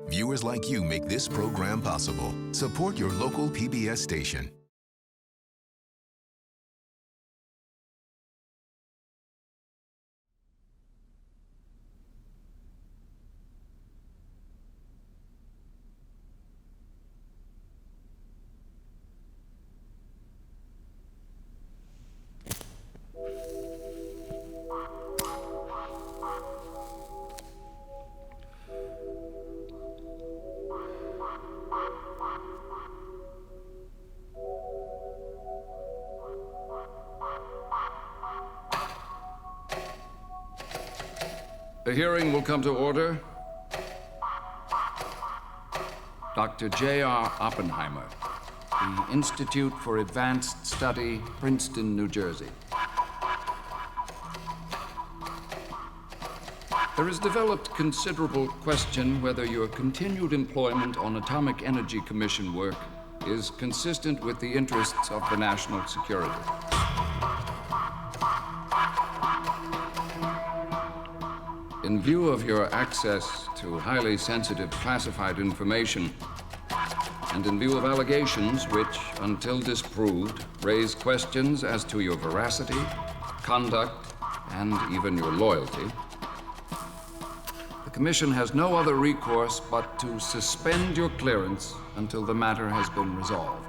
Viewers like you make this program possible. Support your local PBS station. The hearing will come to order. Dr. J.R. Oppenheimer, the Institute for Advanced Study, Princeton, New Jersey. There has developed considerable question whether your continued employment on Atomic Energy Commission work is consistent with the interests of the national security. In view of your access to highly sensitive classified information, and in view of allegations which, until disproved, raise questions as to your veracity, conduct, and even your loyalty, the Commission has no other recourse but to suspend your clearance until the matter has been resolved.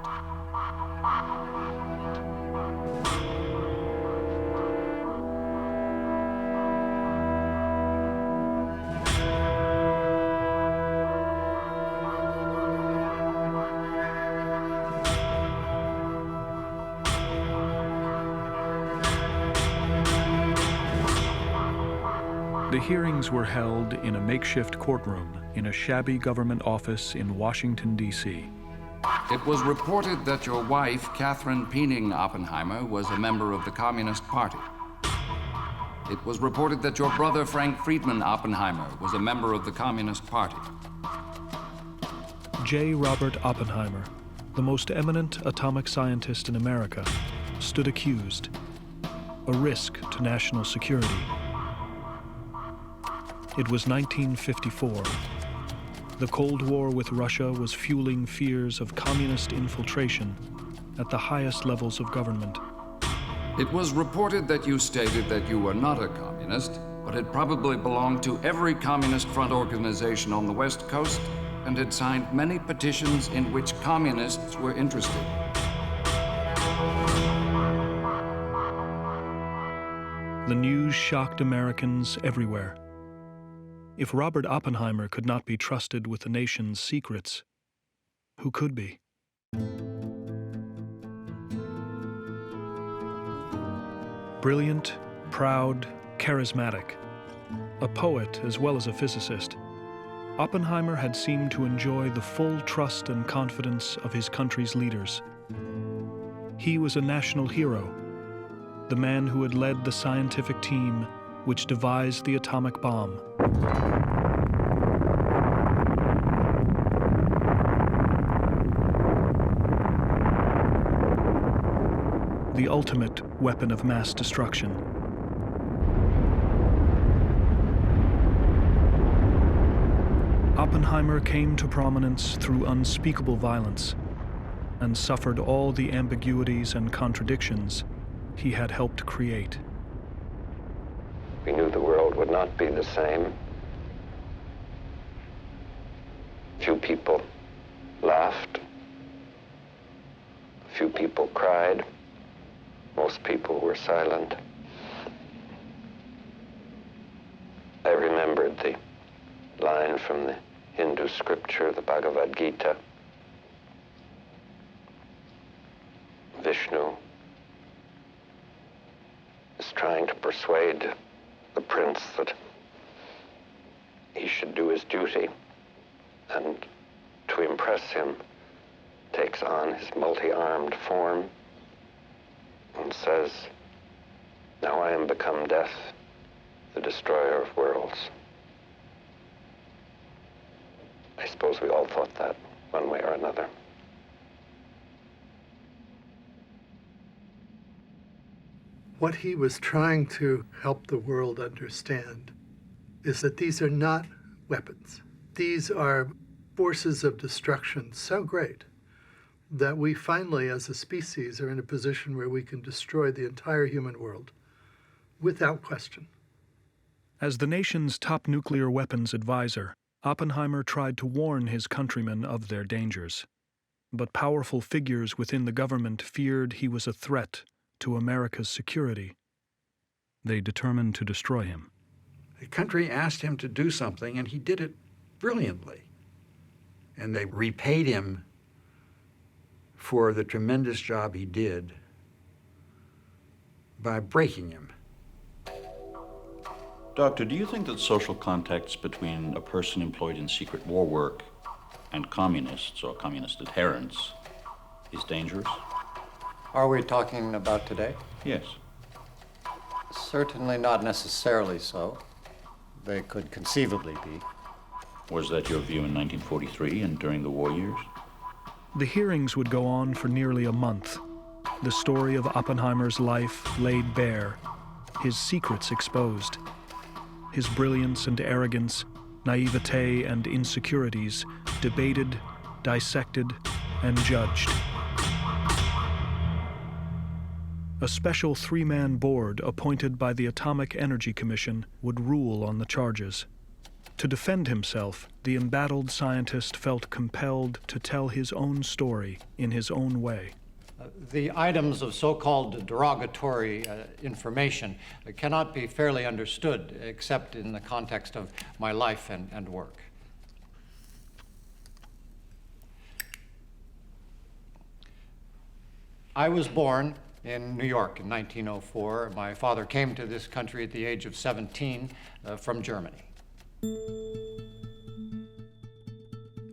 The hearings were held in a makeshift courtroom in a shabby government office in Washington, D.C. It was reported that your wife, Catherine Peening Oppenheimer, was a member of the Communist Party. It was reported that your brother, Frank Friedman Oppenheimer, was a member of the Communist Party. J. Robert Oppenheimer, the most eminent atomic scientist in America, stood accused, a risk to national security. It was 1954. The Cold War with Russia was fueling fears of communist infiltration at the highest levels of government. It was reported that you stated that you were not a communist, but had probably belonged to every communist front organization on the West Coast and had signed many petitions in which communists were interested. The news shocked Americans everywhere. If Robert Oppenheimer could not be trusted with the nation's secrets, who could be? Brilliant, proud, charismatic, a poet as well as a physicist, Oppenheimer had seemed to enjoy the full trust and confidence of his country's leaders. He was a national hero, the man who had led the scientific team which devised the atomic bomb. The ultimate weapon of mass destruction. Oppenheimer came to prominence through unspeakable violence and suffered all the ambiguities and contradictions he had helped create. We knew the world would not be the same. Few people laughed. Few people cried. Most people were silent. I remembered the line from the Hindu scripture, the Bhagavad Gita. Vishnu is trying to persuade the prince that he should do his duty, and to impress him takes on his multi-armed form and says, "Now I am become death, the destroyer of worlds." I suppose we all thought that one way or another. What he was trying to help the world understand is that these are not weapons. These are forces of destruction so great that we finally, as a species, are in a position where we can destroy the entire human world without question. As the nation's top nuclear weapons advisor, Oppenheimer tried to warn his countrymen of their dangers. But powerful figures within the government feared he was a threat to America's security. They determined to destroy him. The country asked him to do something, and he did it brilliantly. And they repaid him for the tremendous job he did by breaking him. Doctor, do you think that social contacts between a person employed in secret war work and communists or communist adherents is dangerous? Are we talking about today? Yes. Certainly not necessarily so. They could conceivably be. Was that your view in 1943 and during the war years? The hearings would go on for nearly a month. The story of Oppenheimer's life laid bare, his secrets exposed. His brilliance and arrogance, naivete and insecurities debated, dissected, and judged. A special three-man board appointed by the Atomic Energy Commission would rule on the charges. To defend himself, the embattled scientist felt compelled to tell his own story in his own way. The items of so-called derogatory information cannot be fairly understood except in the context of my life and work. I was born in New York in 1904. My father came to this country at the age of 17 from Germany.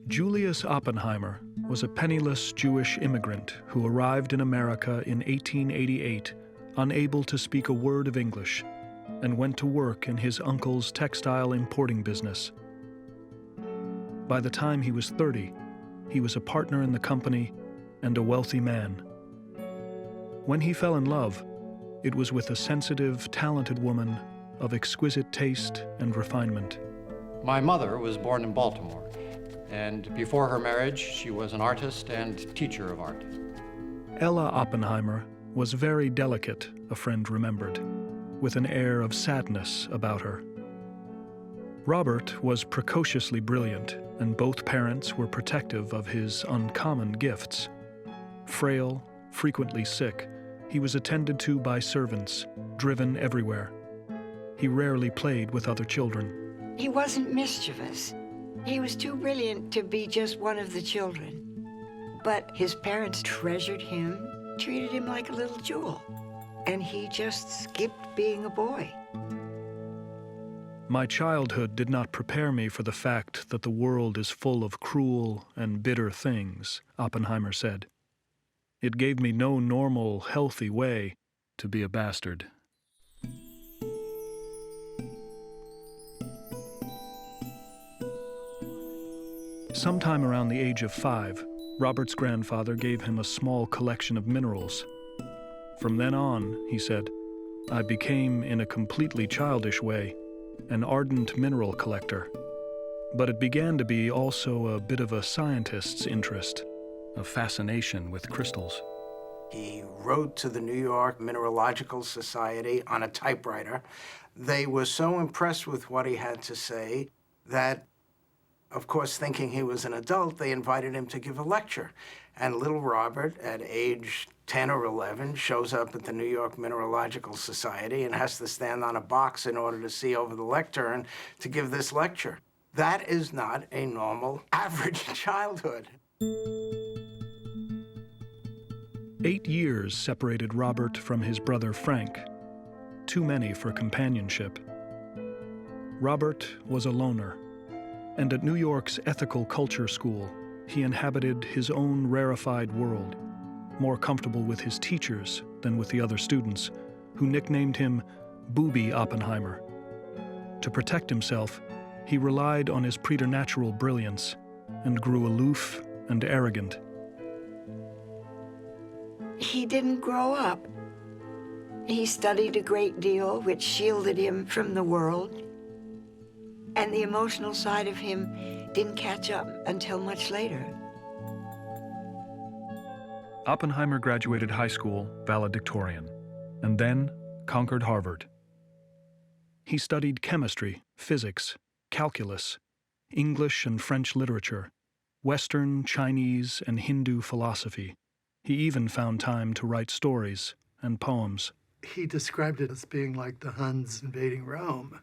Julius Oppenheimer was a penniless Jewish immigrant who arrived in America in 1888, unable to speak a word of English, and went to work in his uncle's textile importing business. By the time he was 30, he was a partner in the company and a wealthy man. When he fell in love, it was with a sensitive, talented woman of exquisite taste and refinement. My mother was born in Baltimore, and before her marriage, she was an artist and teacher of art. Ella Oppenheimer was very delicate, a friend remembered, with an air of sadness about her. Robert was precociously brilliant, and both parents were protective of his uncommon gifts. Frail, frequently sick, he was attended to by servants, driven everywhere. He rarely played with other children. He wasn't mischievous. He was too brilliant to be just one of the children. But his parents treasured him, treated him like a little jewel, and he just skipped being a boy. My childhood did not prepare me for the fact that the world is full of cruel and bitter things, Oppenheimer said. It gave me no normal, healthy way to be a bastard. Sometime around the age of 5, Robert's grandfather gave him a small collection of minerals. From then on, he said, I became, in a completely childish way, an ardent mineral collector. But it began to be also a bit of a scientist's interest, a fascination with crystals. He wrote to the New York Mineralogical Society on a typewriter. They were so impressed with what he had to say that, of course, thinking he was an adult, they invited him to give a lecture. And little Robert, at age 10 or 11, shows up at the New York Mineralogical Society and has to stand on a box in order to see over the lectern to give this lecture. That is not a normal, average childhood. 8 years separated Robert from his brother Frank, too many for companionship. Robert was a loner, and at New York's Ethical Culture School, he inhabited his own rarefied world, more comfortable with his teachers than with the other students, who nicknamed him Booby Oppenheimer. To protect himself, he relied on his preternatural brilliance and grew aloof and arrogant. He didn't grow up. He studied a great deal, which shielded him from the world. And the emotional side of him didn't catch up until much later. Oppenheimer graduated high school valedictorian and then conquered Harvard. He studied chemistry, physics, calculus, English and French literature, Western, Chinese, and Hindu philosophy. He even found time to write stories and poems. He described it as being like the Huns invading Rome,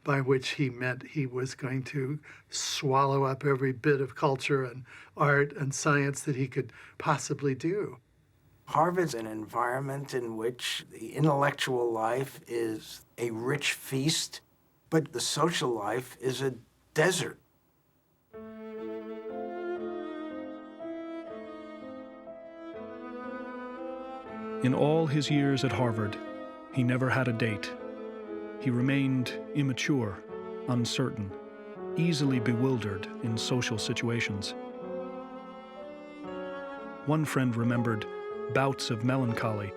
by which he meant he was going to swallow up every bit of culture and art and science that he could possibly do. Harvard's an environment in which the intellectual life is a rich feast, but the social life is a desert. In all his years at Harvard, he never had a date. He remained immature, uncertain, easily bewildered in social situations. One friend remembered bouts of melancholy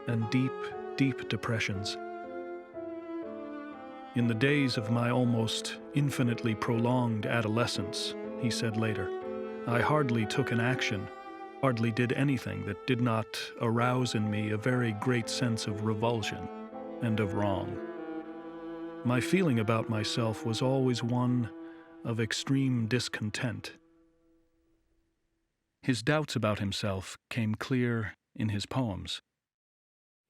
and deep, deep depressions. In the days of my almost infinitely prolonged adolescence, he said later, I hardly took an action, hardly did anything that did not arouse in me a very great sense of revulsion and of wrong. My feeling about myself was always one of extreme discontent. His doubts about himself came clear in his poems.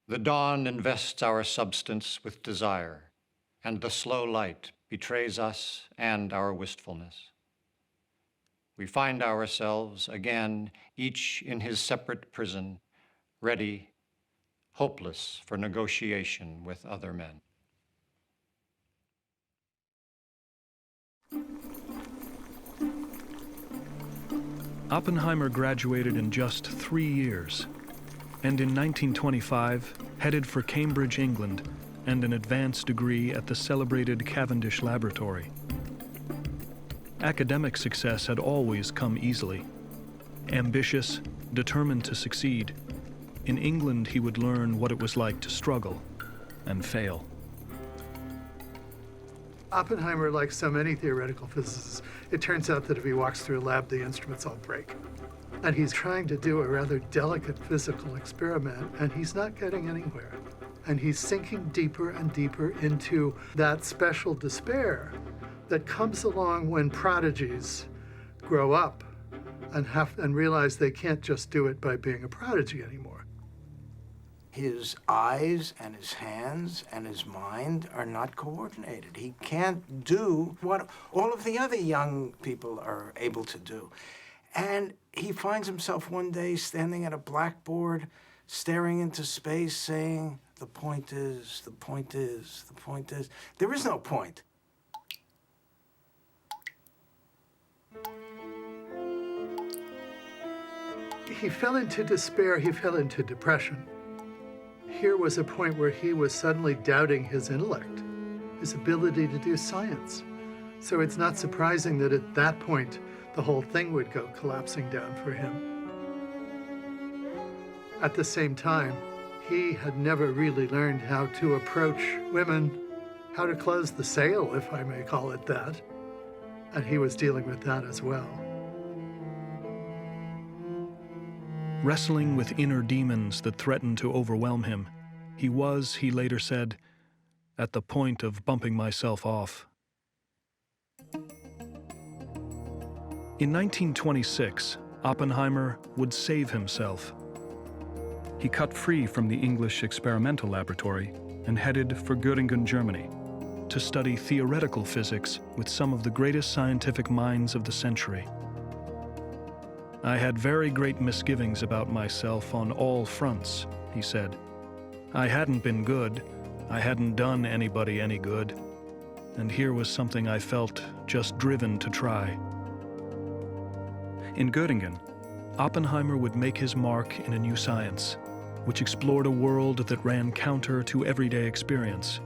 The dawn invests our substance with desire, and the slow light betrays us and our wistfulness. We find ourselves again, each in his separate prison, ready, hopeless for negotiation with other men. Oppenheimer graduated in just 3 years, and in 1925 headed for Cambridge, England, and an advanced degree at the celebrated Cavendish Laboratory. Academic success had always come easily. Ambitious, determined to succeed, in England he would learn what it was like to struggle and fail. Oppenheimer, like so many theoretical physicists, it turns out that if he walks through a lab, the instruments all break. And he's trying to do a rather delicate physical experiment, and he's not getting anywhere. And he's sinking deeper and deeper into that special despair that comes along when prodigies grow up and realize they can't just do it by being a prodigy anymore. His eyes and his hands and his mind are not coordinated. He can't do what all of the other young people are able to do. And he finds himself one day standing at a blackboard, staring into space, saying, the point is, the point is, the point is. There is no point. He fell into despair, he fell into depression. Here was a point where he was suddenly doubting his intellect, his ability to do science. So it's not surprising that at that point, the whole thing would go collapsing down for him. At the same time, he had never really learned how to approach women, how to close the sale, if I may call it that. And he was dealing with that as well. Wrestling with inner demons that threatened to overwhelm him, he was, he later said, at the point of bumping myself off. In 1926, Oppenheimer would save himself. He cut free from the English experimental laboratory and headed for Göttingen, Germany, to study theoretical physics with some of the greatest scientific minds of the century. I had very great misgivings about myself on all fronts, he said. I hadn't been good, I hadn't done anybody any good, and here was something I felt just driven to try. In Göttingen, Oppenheimer would make his mark in a new science, which explored a world that ran counter to everyday experience: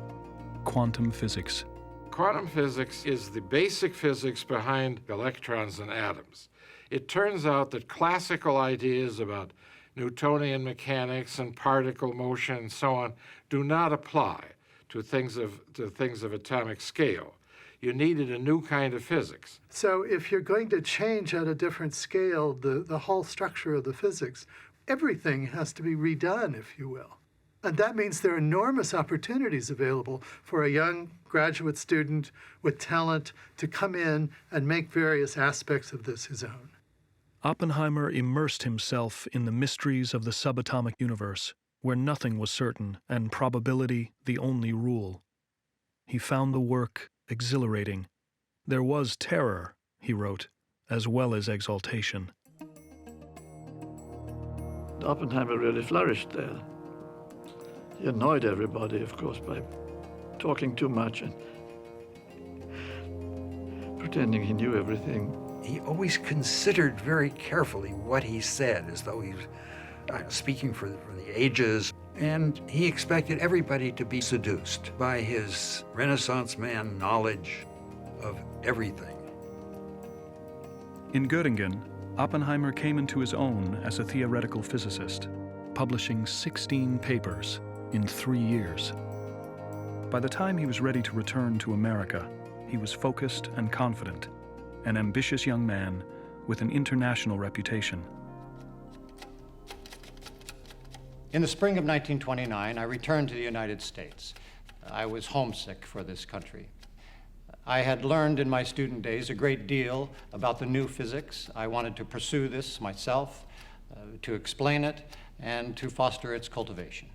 quantum physics. Quantum physics is the basic physics behind electrons and atoms. It turns out that classical ideas about Newtonian mechanics and particle motion and so on do not apply to things of atomic scale. You needed a new kind of physics. So if you're going to change at a different scale the whole structure of the physics, everything has to be redone, if you will. And that means there are enormous opportunities available for a young graduate student with talent to come in and make various aspects of this his own. Oppenheimer immersed himself in the mysteries of the subatomic universe, where nothing was certain and probability the only rule. He found the work exhilarating. There was terror, he wrote, as well as exaltation. Oppenheimer really flourished there. He annoyed everybody, of course, by talking too much and pretending he knew everything. He always considered very carefully what he said, as though he was speaking for the ages. And he expected everybody to be seduced by his Renaissance man knowledge of everything. In Göttingen, Oppenheimer came into his own as a theoretical physicist, publishing 16 papers in 3 years. By the time he was ready to return to America, he was focused and confident, an ambitious young man with an international reputation. In the spring of 1929, I returned to the United States. I was homesick for this country. I had learned in my student days a great deal about the new physics. I wanted to pursue this myself, to explain it, and to foster its cultivation.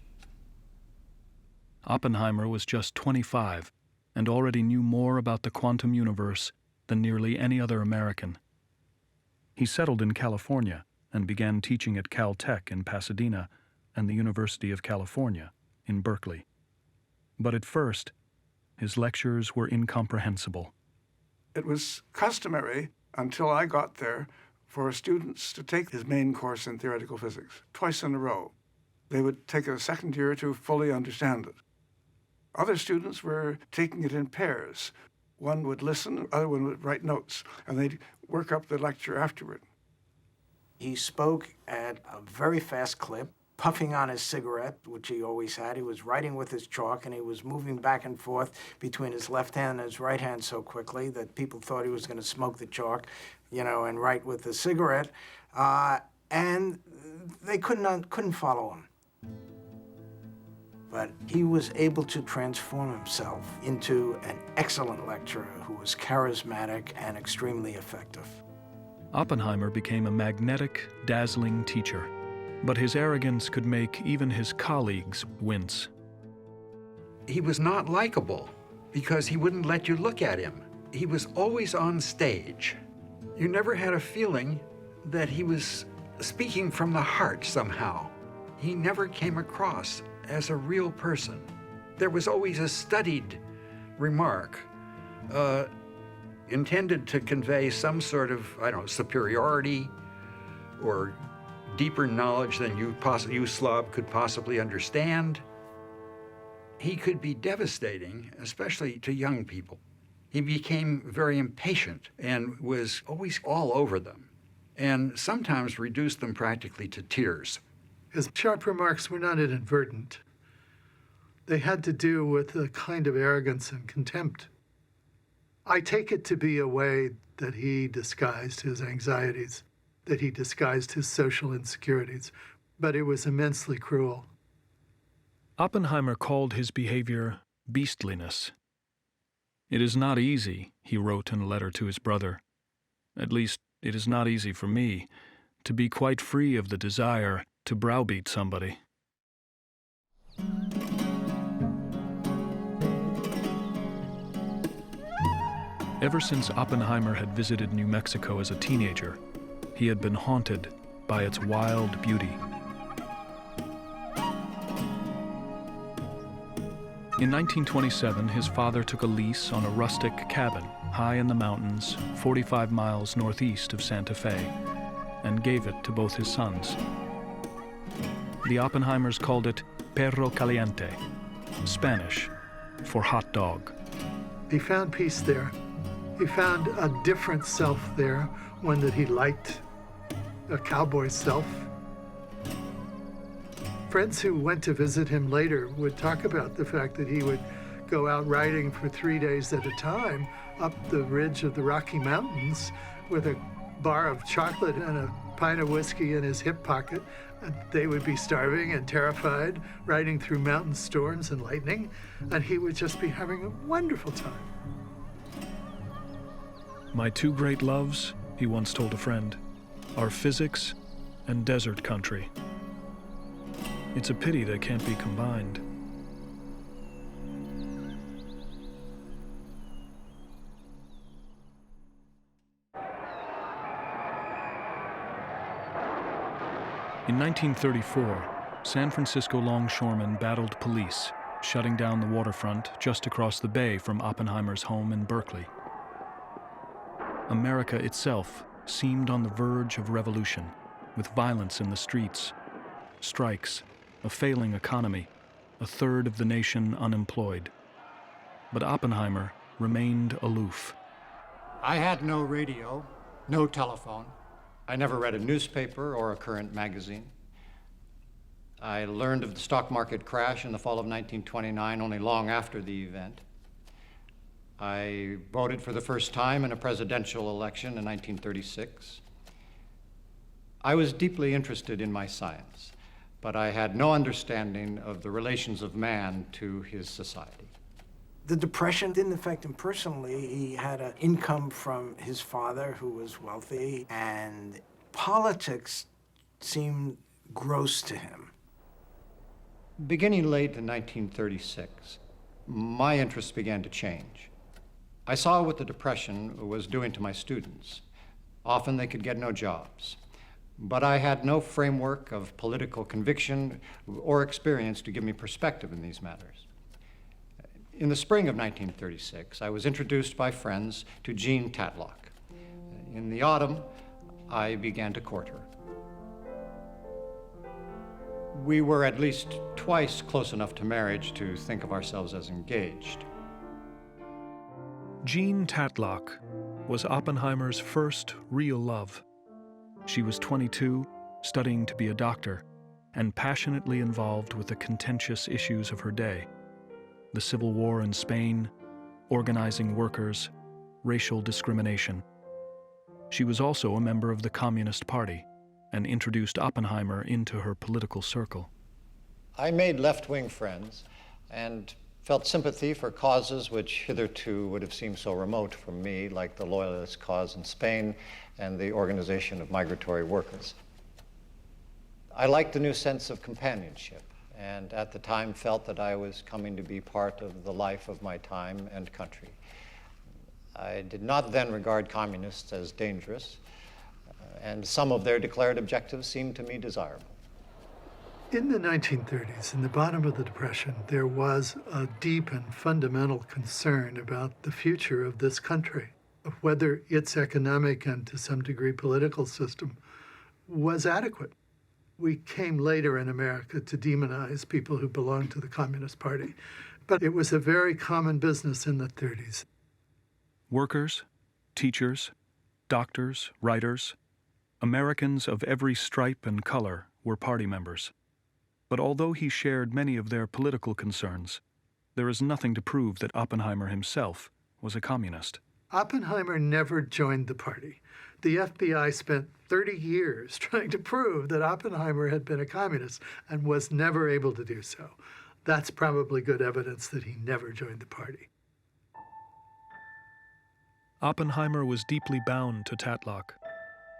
Oppenheimer was just 25 and already knew more about the quantum universe than nearly any other American. He settled in California and began teaching at Caltech in Pasadena and the University of California in Berkeley. But at first, his lectures were incomprehensible. It was customary, until I got there, for students to take his main course in theoretical physics twice in a row. They would take a second year to fully understand it. Other students were taking it in pairs. One would listen, the other one would write notes, and they'd work up the lecture afterward. He spoke at a very fast clip, puffing on his cigarette, which he always had. He was writing with his chalk, and he was moving back and forth between his left hand and his right hand so quickly that people thought he was going to smoke the chalk, and write with the cigarette. And they couldn't follow him. But he was able to transform himself into an excellent lecturer who was charismatic and extremely effective. Oppenheimer became a magnetic, dazzling teacher, but his arrogance could make even his colleagues wince. He was not likable because he wouldn't let you look at him. He was always on stage. You never had a feeling that he was speaking from the heart somehow. He never came across as a real person. There was always a studied remark intended to convey some sort of, superiority or deeper knowledge than you Slav could possibly understand. He could be devastating, especially to young people. He became very impatient and was always all over them, and sometimes reduced them practically to tears. His sharp remarks were not inadvertent. They had to do with a kind of arrogance and contempt. I take it to be a way that he disguised his anxieties, that he disguised his social insecurities, but it was immensely cruel. Oppenheimer called his behavior beastliness. "It is not easy," he wrote in a letter to his brother. "At least, it is not easy for me to be quite free of the desire to browbeat somebody." Ever since Oppenheimer had visited New Mexico as a teenager, he had been haunted by its wild beauty. In 1927, his father took a lease on a rustic cabin high in the mountains 45 miles northeast of Santa Fe and gave it to both his sons. The Oppenheimers called it Perro Caliente, Spanish for hot dog. He found peace there. He found a different self there, one that he liked, a cowboy self. Friends who went to visit him later would talk about the fact that he would go out riding for 3 days at a time up the ridge of the Rocky Mountains with a bar of chocolate and a pint of whiskey in his hip pocket. And they would be starving and terrified, riding through mountain storms and lightning, and he would just be having a wonderful time. My two great loves, he once told a friend, are physics and desert country. It's a pity they can't be combined. In 1934, San Francisco longshoremen battled police, shutting down the waterfront just across the bay from Oppenheimer's home in Berkeley. America itself seemed on the verge of revolution, with violence in the streets, strikes, a failing economy, a third of the nation unemployed. But Oppenheimer remained aloof. I had no radio, no telephone. I never read a newspaper or a current magazine. I learned of the stock market crash in the fall of 1929 only long after the event. I voted for the first time in a presidential election in 1936. I was deeply interested in my science, but I had no understanding of the relations of man to his society. The Depression didn't affect him personally. He had an income from his father, who was wealthy, and politics seemed gross to him. Beginning late in 1936, my interests began to change. I saw what the Depression was doing to my students. Often they could get no jobs. But I had no framework of political conviction or experience to give me perspective in these matters. In the spring of 1936, I was introduced by friends to Jean Tatlock. In the autumn, I began to court her. We were at least twice close enough to marriage to think of ourselves as engaged. Jean Tatlock was Oppenheimer's first real love. She was 22, studying to be a doctor, and passionately involved with the contentious issues of her day: the Civil War in Spain, organizing workers, racial discrimination. She was also a member of the Communist Party and introduced Oppenheimer into her political circle. I made left-wing friends and felt sympathy for causes which hitherto would have seemed so remote from me, like the Loyalist cause in Spain and the organization of migratory workers. I liked the new sense of companionship, and at the time felt that I was coming to be part of the life of my time and country. I did not then regard communists as dangerous, and some of their declared objectives seemed to me desirable. In the 1930s, in the bottom of the Depression, there was a deep and fundamental concern about the future of this country, of whether its economic and to some degree political system was adequate. We came later in America to demonize people who belonged to the Communist Party, but it was a very common business in the 30s. Workers, teachers, doctors, writers, Americans of every stripe and color were party members. But although he shared many of their political concerns, there is nothing to prove that Oppenheimer himself was a communist. Oppenheimer never joined the party. The FBI spent 30 years trying to prove that Oppenheimer had been a communist and was never able to do so. That's probably good evidence that he never joined the party. Oppenheimer was deeply bound to Tatlock,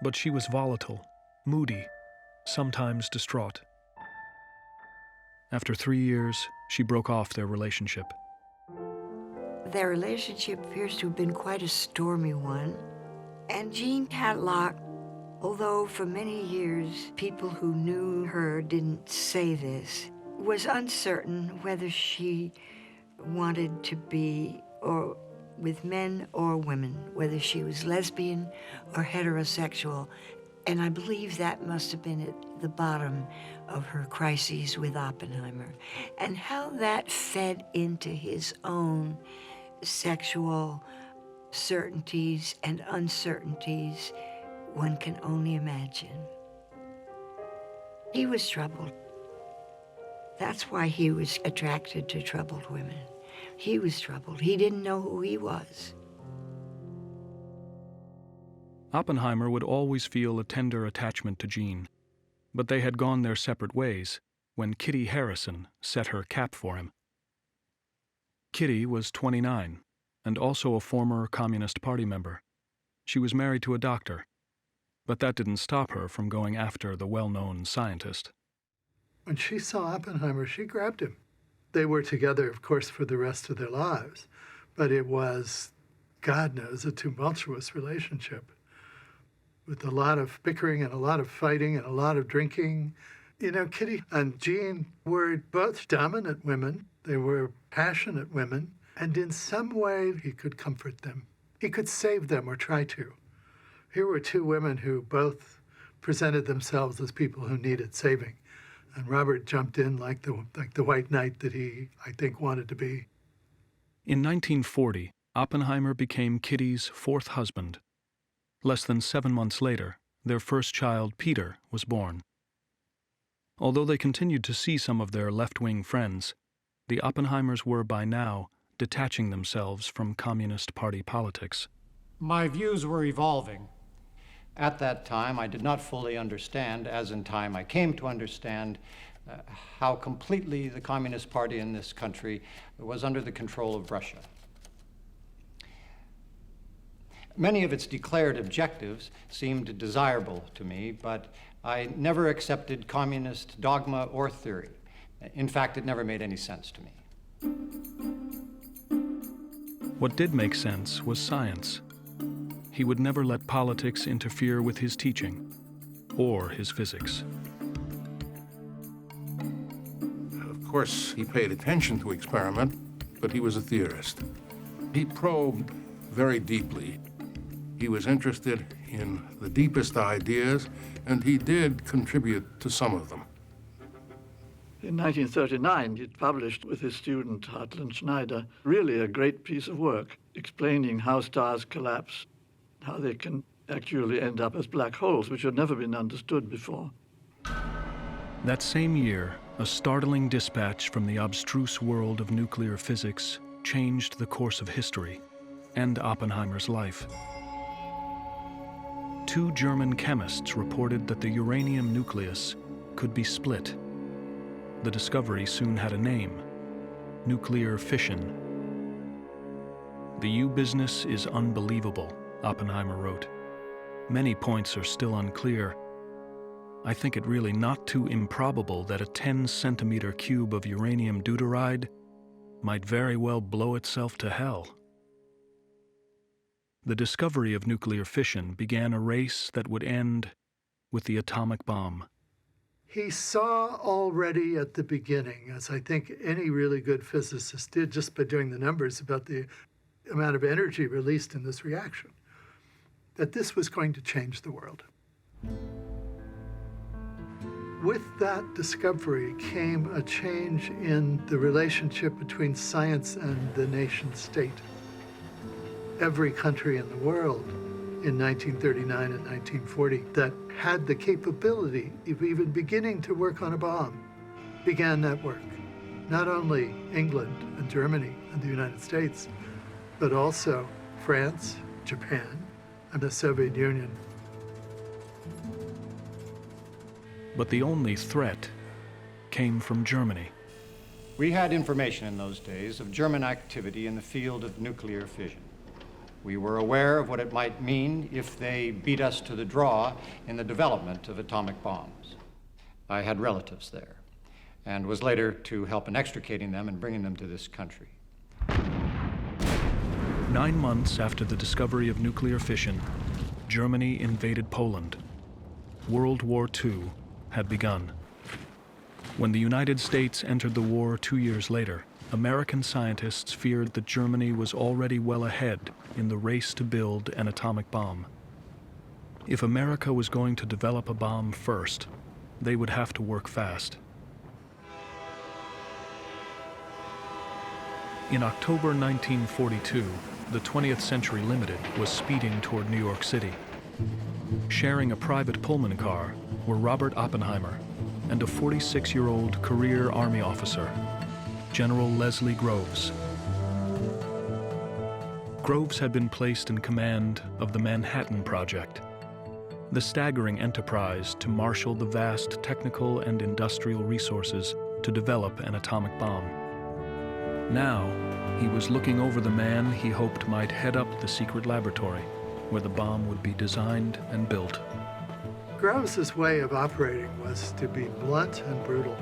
but she was volatile, moody, sometimes distraught. After 3 years, she broke off their relationship. Their relationship appears to have been quite a stormy one. And Jean Tatlock, although for many years people who knew her didn't say this, was uncertain whether she wanted to be or with men or women, whether she was lesbian or heterosexual. And I believe that must have been at the bottom of her crises with Oppenheimer, and how that fed into his own sexual certainties and uncertainties, one can only imagine. He was troubled. That's why he was attracted to troubled women. He was troubled. He didn't know who he was. Oppenheimer would always feel a tender attachment to Jean, but they had gone their separate ways when Kitty Harrison set her cap for him. Kitty was 29 and also a former Communist Party member. She was married to a doctor, but that didn't stop her from going after the well-known scientist. When she saw Oppenheimer, she grabbed him. They were together, of course, for the rest of their lives, but it was, God knows, a tumultuous relationship with a lot of bickering and a lot of fighting and a lot of drinking. You know, Kitty and Jean were both dominant women. They were passionate women, and in some way he could comfort them. He could save them or try to. Here were two women who both presented themselves as people who needed saving. And Robert jumped in like the white knight that he, I think, wanted to be. In 1940, Oppenheimer became Kitty's fourth husband. Less than 7 months later, their first child, Peter, was born. Although they continued to see some of their left-wing friends, the Oppenheimers were by now detaching themselves from Communist Party politics. My views were evolving. At that time, I did not fully understand, as in time I came to understand, how completely the Communist Party in this country was under the control of Russia. Many of its declared objectives seemed desirable to me, but I never accepted communist dogma or theory. In fact, it never made any sense to me. What did make sense was science. He would never let politics interfere with his teaching or his physics. Of course, he paid attention to experiment, but he was a theorist. He probed very deeply. He was interested in the deepest ideas, and he did contribute to some of them. In 1939, he published with his student Hartland Schneider really a great piece of work explaining how stars collapse, how they can actually end up as black holes, which had never been understood before. That same year, a startling dispatch from the abstruse world of nuclear physics changed the course of history and Oppenheimer's life. 2 German chemists reported that the uranium nucleus could be split. The discovery soon had a name: nuclear fission. The U-business is unbelievable, Oppenheimer wrote. Many points are still unclear. I think it really not too improbable that a 10-centimeter cube of uranium deuteride might very well blow itself to hell. The discovery of nuclear fission began a race that would end with the atomic bomb. He saw already at the beginning, as I think any really good physicist did just by doing the numbers about the amount of energy released in this reaction, that this was going to change the world. With that discovery came a change in the relationship between science and the nation state. Every country in the world in 1939 and 1940 that had the capability of even beginning to work on a bomb began that work. Not only England and Germany and the United States, but also France, Japan, and the Soviet Union. But the only threat came from Germany. We had information in those days of German activity in the field of nuclear fission. We were aware of what it might mean if they beat us to the draw in the development of atomic bombs. I had relatives there and was later to help in extricating them and bringing them to this country. 9 months after the discovery of nuclear fission, Germany invaded Poland. World War II had begun. When the United States entered the war 2 years later, American scientists feared that Germany was already well ahead in the race to build an atomic bomb. If America was going to develop a bomb first, they would have to work fast. In October 1942, the 20th Century Limited was speeding toward New York City. Sharing a private Pullman car were Robert Oppenheimer and a 46-year-old career Army officer, General Leslie Groves. Groves had been placed in command of the Manhattan Project, the staggering enterprise to marshal the vast technical and industrial resources to develop an atomic bomb. Now, he was looking over the man he hoped might head up the secret laboratory where the bomb would be designed and built. Groves' way of operating was to be blunt and brutal.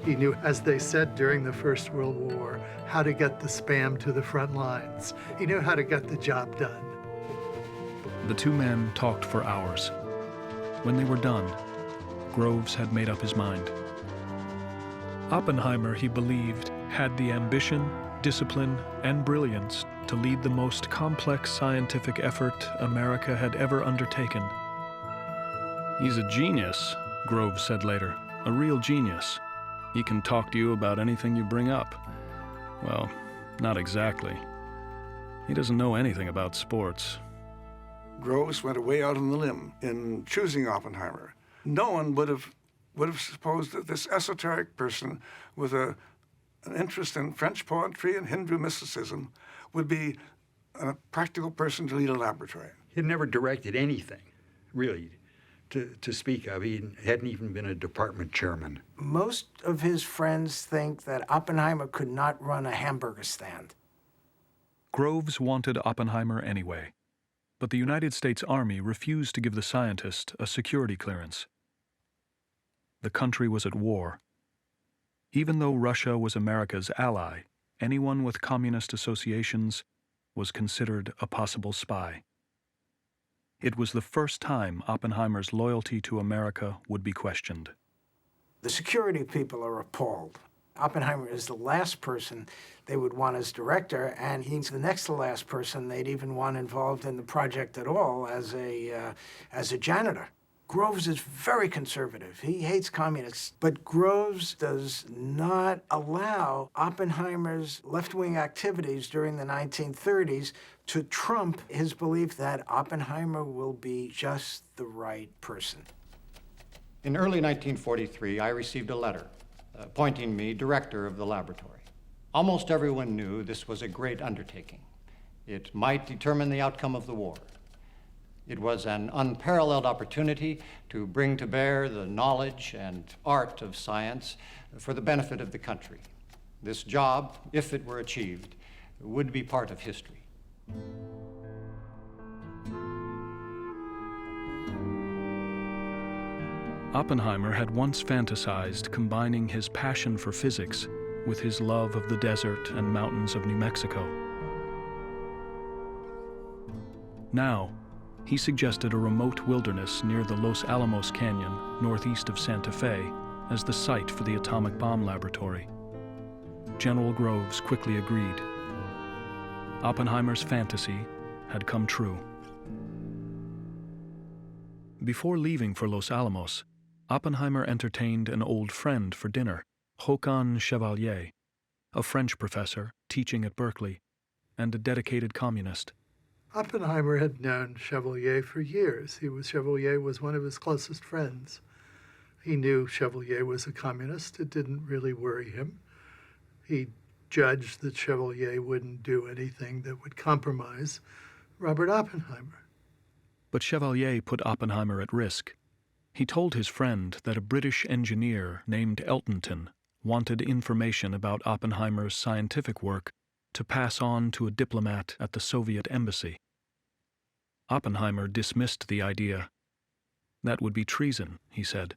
He knew, as they said during the First World War, how to get the spam to the front lines. He knew how to get the job done. The two men talked for hours. When they were done, Groves had made up his mind. Oppenheimer, he believed, had the ambition, discipline, and brilliance to lead the most complex scientific effort America had ever undertaken. "He's a genius," Groves said later, "a real genius. He can talk to you about anything you bring up." Well, not exactly. He doesn't know anything about sports. Groves went way out on the limb in choosing Oppenheimer. No one would have supposed that this esoteric person with an interest in French poetry and Hindu mysticism would be a practical person to lead a laboratory. He had never directed anything, really, to speak of. He hadn't even been a department chairman. Most of his friends think that Oppenheimer could not run a hamburger stand. Groves wanted Oppenheimer anyway, but the United States Army refused to give the scientist a security clearance. The country was at war. Even though Russia was America's ally, anyone with communist associations was considered a possible spy. It was the first time Oppenheimer's loyalty to America would be questioned. The security people are appalled. Oppenheimer is the last person they would want as director, and he's the next to last person they'd even want involved in the project at all as a janitor. Groves is very conservative. He hates communists, but Groves does not allow Oppenheimer's left-wing activities during the 1930s to trump his belief that Oppenheimer will be just the right person. In early 1943, I received a letter appointing me director of the laboratory. Almost everyone knew this was a great undertaking. It might determine the outcome of the war. It was an unparalleled opportunity to bring to bear the knowledge and art of science for the benefit of the country. This job, if it were achieved, would be part of history. Oppenheimer had once fantasized combining his passion for physics with his love of the desert and mountains of New Mexico. Now, he suggested a remote wilderness near the Los Alamos Canyon, northeast of Santa Fe, as the site for the atomic bomb laboratory. General Groves quickly agreed. Oppenheimer's fantasy had come true. Before leaving for Los Alamos, Oppenheimer entertained an old friend for dinner, Håkon Chevalier, a French professor teaching at Berkeley, and a dedicated communist. Oppenheimer had known Chevalier for years. Chevalier was one of his closest friends. He knew Chevalier was a communist. It didn't really worry him. He judged that Chevalier wouldn't do anything that would compromise Robert Oppenheimer. But Chevalier put Oppenheimer at risk. He told his friend that a British engineer named Eltonton wanted information about Oppenheimer's scientific work to pass on to a diplomat at the Soviet embassy. Oppenheimer dismissed the idea. That would be treason, he said.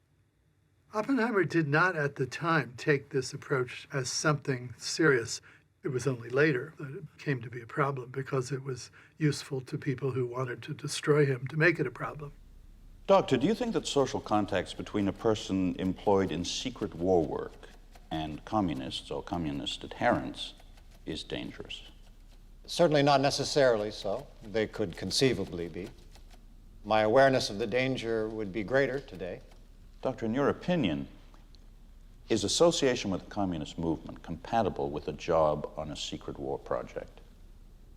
Oppenheimer did not at the time take this approach as something serious. It was only later that it came to be a problem because it was useful to people who wanted to destroy him to make it a problem. Doctor, do you think that social contacts between a person employed in secret war work and communists or communist adherents is dangerous? Certainly not necessarily so. They could conceivably be. My awareness of the danger would be greater today. Doctor, in your opinion, is association with the communist movement compatible with a job on a secret war project?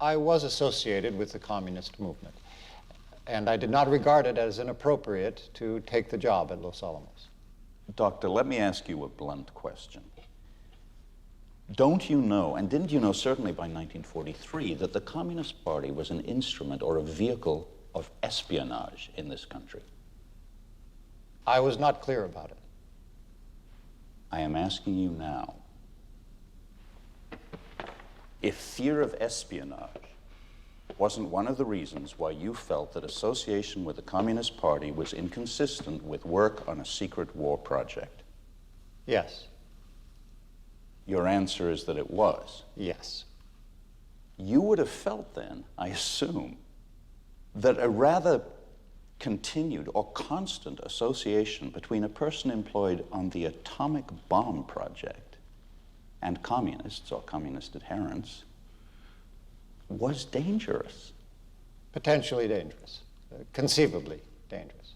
I was associated with the communist movement, and I did not regard it as inappropriate to take the job at Los Alamos. Doctor, let me ask you a blunt question. Don't you know, and didn't you know certainly by 1943, that the Communist Party was an instrument or a vehicle of espionage in this country? I was not clear about it. I am asking you now. If fear of espionage wasn't one of the reasons why you felt that association with the Communist Party was inconsistent with work on a secret war project? Yes. Your answer is that it was? Yes. You would have felt then, I assume, that a rather continued or constant association between a person employed on the atomic bomb project and communists or communist adherents was dangerous. Potentially dangerous, conceivably dangerous.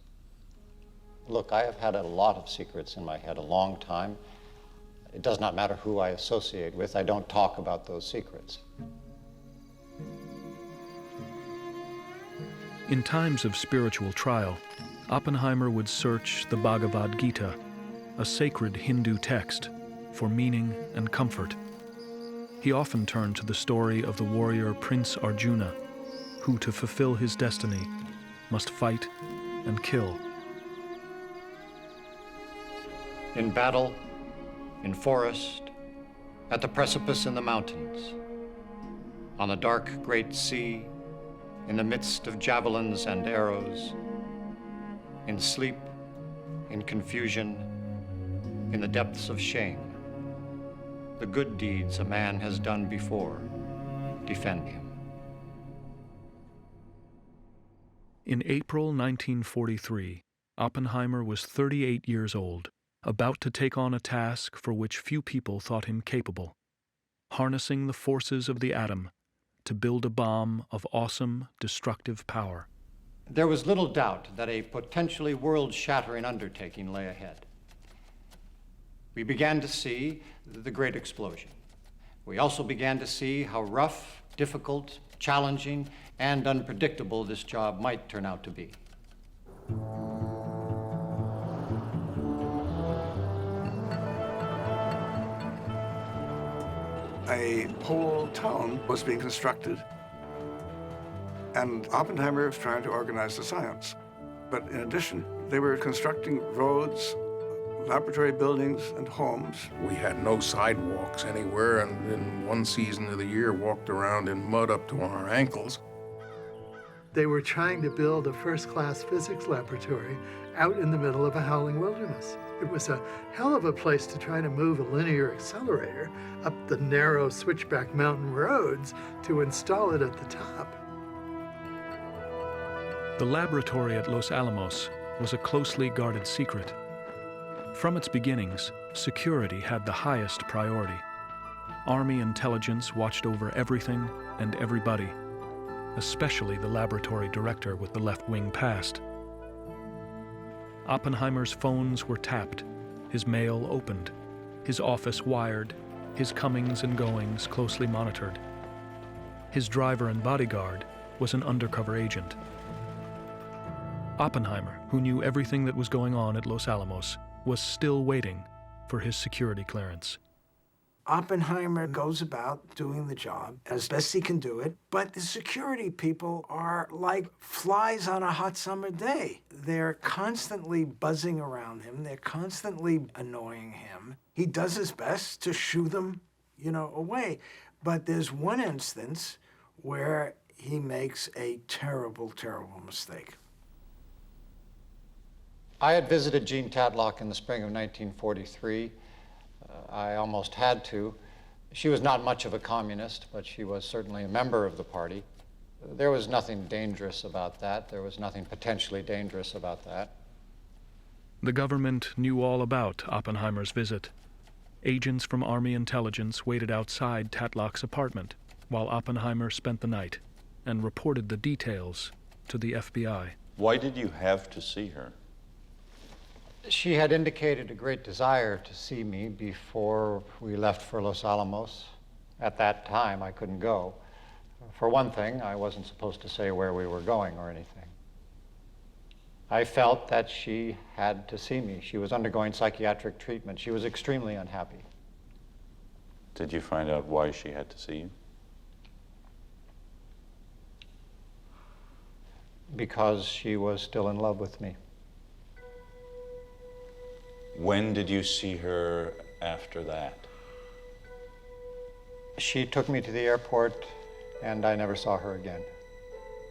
Look, I have had a lot of secrets in my head a long time. It does not matter who I associate with. I don't talk about those secrets. In times of spiritual trial, Oppenheimer would search the Bhagavad Gita, a sacred Hindu text, for meaning and comfort. He often turned to the story of the warrior Prince Arjuna, who, to fulfill his destiny, must fight and kill. In battle, in forest, at the precipice in the mountains, on the dark great sea, in the midst of javelins and arrows, in sleep, in confusion, in the depths of shame, the good deeds a man has done before defend him. In April 1943, Oppenheimer was 38 years old, about to take on a task for which few people thought him capable: harnessing the forces of the atom to build a bomb of awesome, destructive power. There was little doubt that a potentially world-shattering undertaking lay ahead. We began to see the great explosion. We also began to see how rough, difficult, challenging, and unpredictable this job might turn out to be. A whole town was being constructed, and Oppenheimer was trying to organize the science. But in addition, they were constructing roads, laboratory buildings, and homes. We had no sidewalks anywhere, and in one season of the year walked around in mud up to our ankles. They were trying to build a first-class physics laboratory out in the middle of a howling wilderness. It was a hell of a place to try to move a linear accelerator up the narrow switchback mountain roads to install it at the top. The laboratory at Los Alamos was a closely guarded secret. From its beginnings, security had the highest priority. Army intelligence watched over everything and everybody, especially the laboratory director with the left-wing past. Oppenheimer's phones were tapped, his mail opened, his office wired, his comings and goings closely monitored. His driver and bodyguard was an undercover agent. Oppenheimer, who knew everything that was going on at Los Alamos, was still waiting for his security clearance. Oppenheimer goes about doing the job as best he can do it, but the security people are like flies on a hot summer day. They're constantly buzzing around him. They're constantly annoying him. He does his best to shoo them, away. But there's one instance where he makes a terrible, terrible mistake. I had visited Jean Tatlock in the spring of 1943. I almost had to. She was not much of a communist, but she was certainly a member of the party. There was nothing dangerous about that. There was nothing potentially dangerous about that. The government knew all about Oppenheimer's visit. Agents from Army intelligence waited outside Tatlock's apartment while Oppenheimer spent the night and reported the details to the FBI. Why did you have to see her? She had indicated a great desire to see me before we left for Los Alamos. At that time, I couldn't go. For one thing, I wasn't supposed to say where we were going or anything. I felt that she had to see me. She was undergoing psychiatric treatment. She was extremely unhappy. Did you find out why she had to see you? Because she was still in love with me. When did you see her after that? She took me to the airport, and I never saw her again.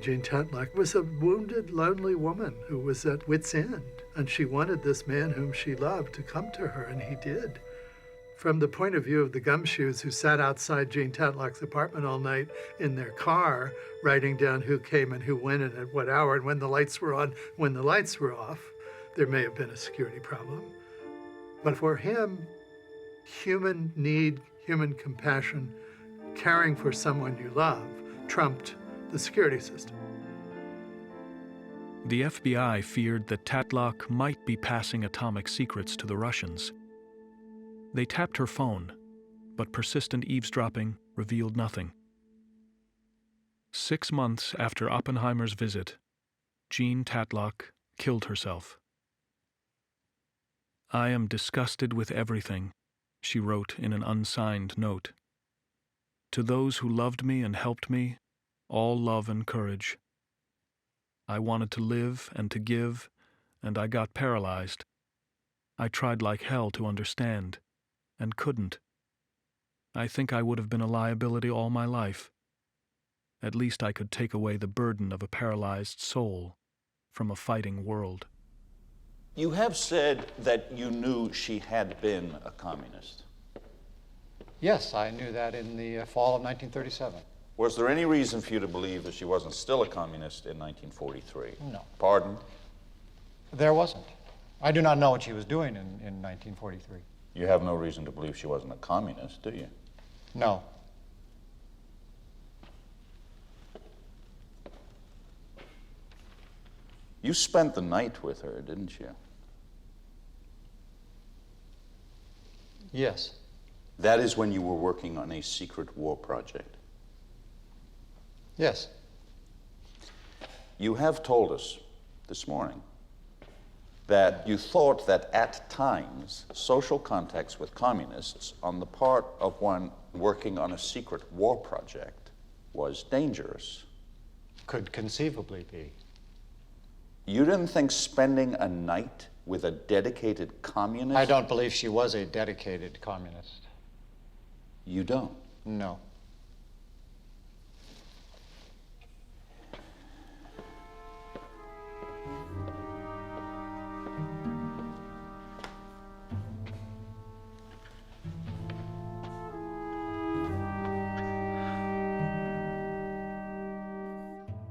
Jean Tatlock was a wounded, lonely woman who was at wit's end, and she wanted this man whom she loved to come to her, and he did. From the point of view of the gumshoes who sat outside Jean Tatlock's apartment all night in their car, writing down who came and who went and at what hour and when the lights were on, when the lights were off, there may have been a security problem. But for him, human need, human compassion, caring for someone you love, trumped the security system. The FBI feared that Tatlock might be passing atomic secrets to the Russians. They tapped her phone, but persistent eavesdropping revealed nothing. 6 months after Oppenheimer's visit, Jean Tatlock killed herself. "I am disgusted with everything," she wrote in an unsigned note. "To those who loved me and helped me, all love and courage. I wanted to live and to give, and I got paralyzed. I tried like hell to understand, and couldn't. I think I would have been a liability all my life. At least I could take away the burden of a paralyzed soul from a fighting world." You have said that you knew she had been a communist. Yes, I knew that in the fall of 1937. Was there any reason for you to believe that she wasn't still a communist in 1943? No. Pardon? There wasn't. I do not know what she was doing in 1943. You have no reason to believe she wasn't a communist, do you? No. You spent the night with her, didn't you? Yes. That is when you were working on a secret war project. Yes. You have told us this morning that you thought that at times social contacts with communists on the part of one working on a secret war project was dangerous. Could conceivably be. You didn't think spending a night with a dedicated communist? I don't believe she was a dedicated communist. You don't? No.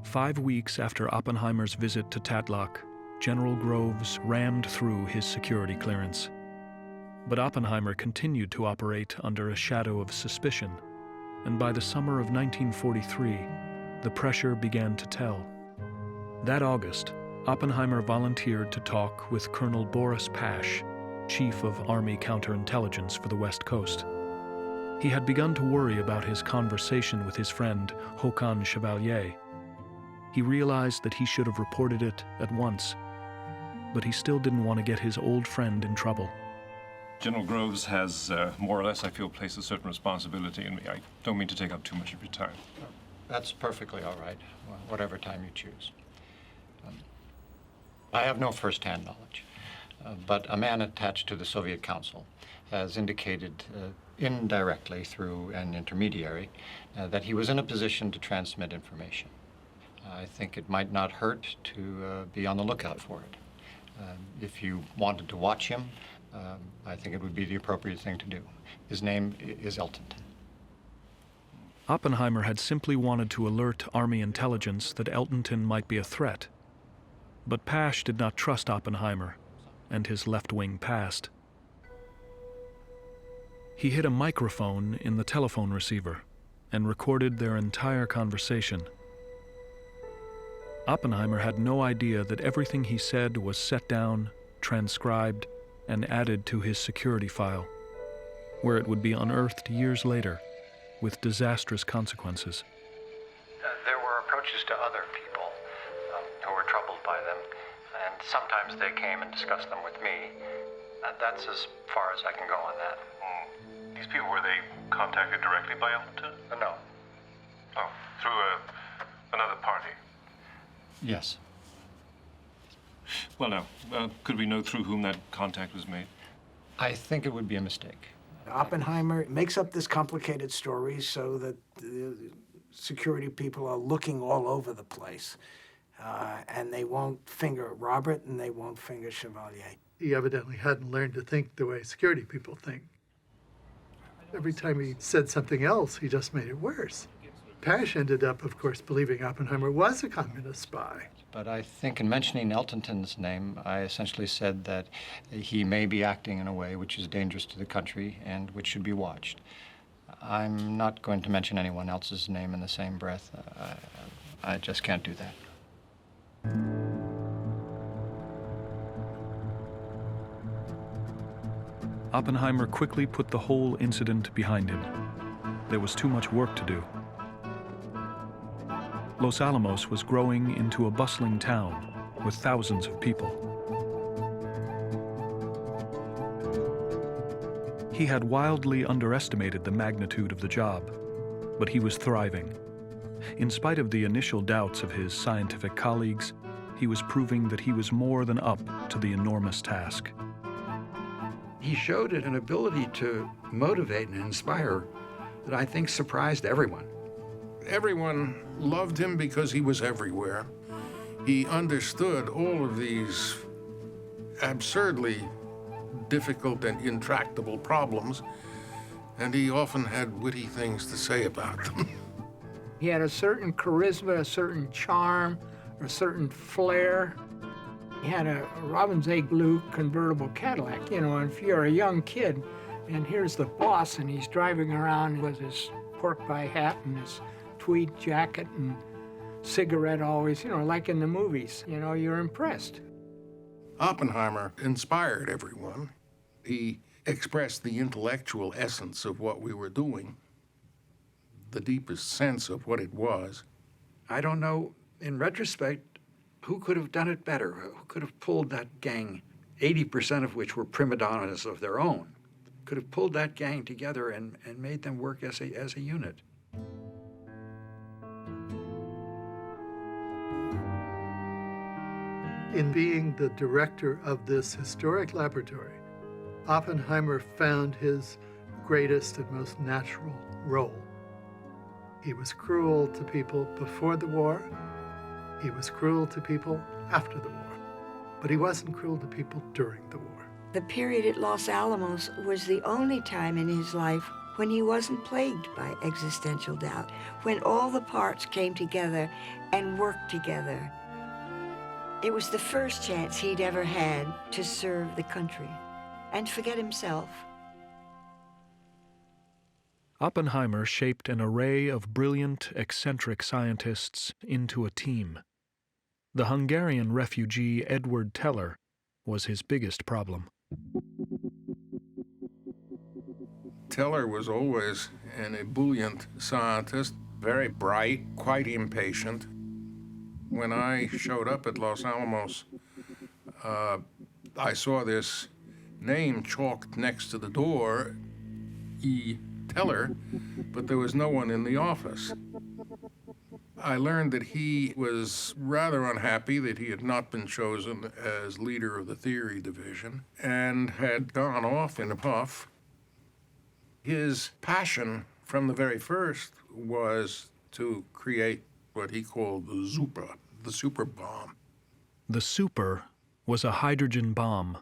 "5 weeks after Oppenheimer's visit to Tatlock, General Groves rammed through his security clearance. But Oppenheimer continued to operate under a shadow of suspicion, and by the summer of 1943, the pressure began to tell. That August, Oppenheimer volunteered to talk with Colonel Boris Pash, Chief of Army Counterintelligence for the West Coast. He had begun to worry about his conversation with his friend Håkan Chevalier. He realized that he should have reported it at once, but he still didn't want to get his old friend in trouble. General Groves has, more or less, I feel, placed a certain responsibility in me. I don't mean to take up too much of your time. That's perfectly all right, whatever time you choose. I have no first-hand knowledge, but a man attached to the Soviet Council has indicated indirectly through an intermediary that he was in a position to transmit information. I think it might not hurt to be on the lookout for it. If you wanted to watch him, I think it would be the appropriate thing to do. His name is Eltonton. Oppenheimer had simply wanted to alert Army intelligence that Eltonton might be a threat. But Pash did not trust Oppenheimer and his left-wing past. He hid a microphone in the telephone receiver and recorded their entire conversation. Oppenheimer had no idea that everything he said was set down, transcribed, and added to his security file, where it would be unearthed years later with disastrous consequences. There were approaches to other people who were troubled by them, and sometimes they came and discussed them with me. That's as far as I can go on that. These people, were they contacted directly by Elton? No. Oh, through another party? Yes. Well, now, could we know through whom that contact was made? I think it would be a mistake. Oppenheimer makes up this complicated story so that the security people are looking all over the place. And they won't finger Robert and they won't finger Chevalier. He evidently hadn't learned to think the way security people think. Every time he said something else, he just made it worse. Pash ended up, of course, believing Oppenheimer was a communist spy. But I think in mentioning Eltonton's name, I essentially said that he may be acting in a way which is dangerous to the country and which should be watched. I'm not going to mention anyone else's name in the same breath. I just can't do that. Oppenheimer quickly put the whole incident behind him. There was too much work to do. Los Alamos was growing into a bustling town with thousands of people. He had wildly underestimated the magnitude of the job, but he was thriving. In spite of the initial doubts of his scientific colleagues, he was proving that he was more than up to the enormous task. He showed an ability to motivate and inspire that I think surprised everyone. Everyone loved him because he was everywhere. He understood all of these absurdly difficult and intractable problems, and he often had witty things to say about them. He had a certain charisma, a certain charm, a certain flair. He had a robin's egg blue convertible Cadillac, you know, and if you're a young kid, and here's the boss, and he's driving around with his pork pie hat and his tweed jacket and cigarette always, you know, like in the movies, you know, you're impressed. Oppenheimer inspired everyone. He expressed the intellectual essence of what we were doing, the deepest sense of what it was. I don't know, in retrospect, who could have done it better? Who could have pulled that gang, 80% of which were prima donnas of their own, could have pulled that gang together and made them work as a unit. In being the director of this historic laboratory, Oppenheimer found his greatest and most natural role. He was cruel to people before the war. He was cruel to people after the war. But he wasn't cruel to people during the war. The period at Los Alamos was the only time in his life when he wasn't plagued by existential doubt, when all the parts came together and worked together. It was the first chance he'd ever had to serve the country and forget himself. Oppenheimer shaped an array of brilliant, eccentric scientists into a team. The Hungarian refugee Edward Teller was his biggest problem. Teller was always an ebullient scientist, very bright, quite impatient. When I showed up at Los Alamos, I saw this name chalked next to the door, E. Teller, but there was no one in the office. I learned that he was rather unhappy that he had not been chosen as leader of the theory division and had gone off in a puff. His passion from the very first was to create what he called the super bomb. The super was a hydrogen bomb,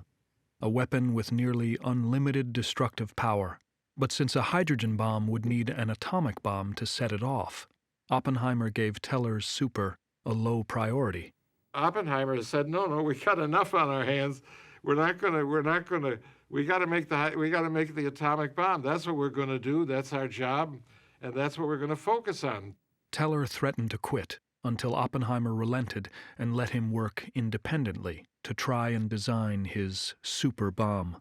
a weapon with nearly unlimited destructive power. But since a hydrogen bomb would need an atomic bomb to set it off, Oppenheimer gave Teller's super a low priority. Oppenheimer said, no, we got enough on our hands. We got to make the atomic bomb. That's what we're going to do. That's our job. And that's what we're going to focus on. Teller threatened to quit until Oppenheimer relented and let him work independently to try and design his super bomb.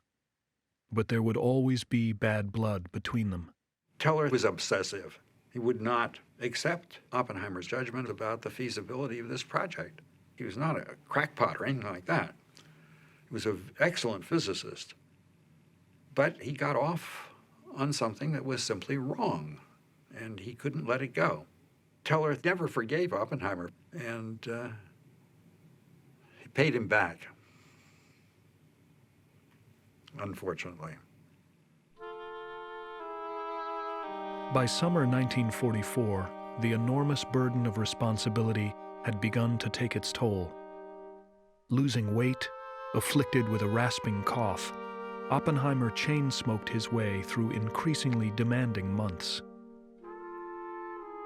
But there would always be bad blood between them. Teller was obsessive. He would not accept Oppenheimer's judgment about the feasibility of this project. He was not a crackpot or anything like that. He was an excellent physicist. But he got off on something that was simply wrong, and he couldn't let it go. Teller never forgave Oppenheimer, and he paid him back, unfortunately. By summer 1944, the enormous burden of responsibility had begun to take its toll. Losing weight, afflicted with a rasping cough, Oppenheimer chain-smoked his way through increasingly demanding months.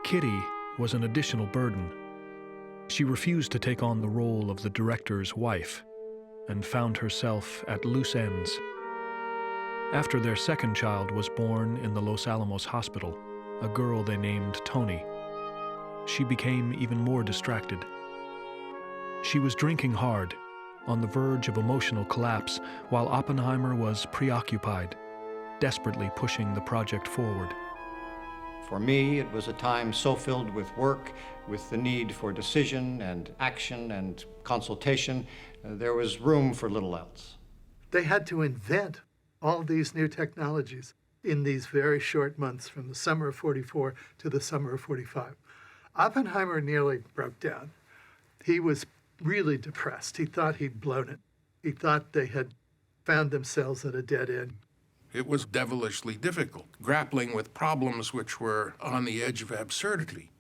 Kitty was an additional burden. She refused to take on the role of the director's wife and found herself at loose ends. After their second child was born in the Los Alamos hospital, a girl they named Tony, she became even more distracted. She was drinking hard, on the verge of emotional collapse, while Oppenheimer was preoccupied, desperately pushing the project forward. For me, it was a time so filled with work, with the need for decision and action and consultation, there was room for little else. They had to invent all these new technologies in these very short months from the summer of 44 to the summer of 45. Oppenheimer nearly broke down. He was really depressed. He thought he'd blown it. He thought they had found themselves at a dead end. It was devilishly difficult, grappling with problems which were on the edge of absurdity.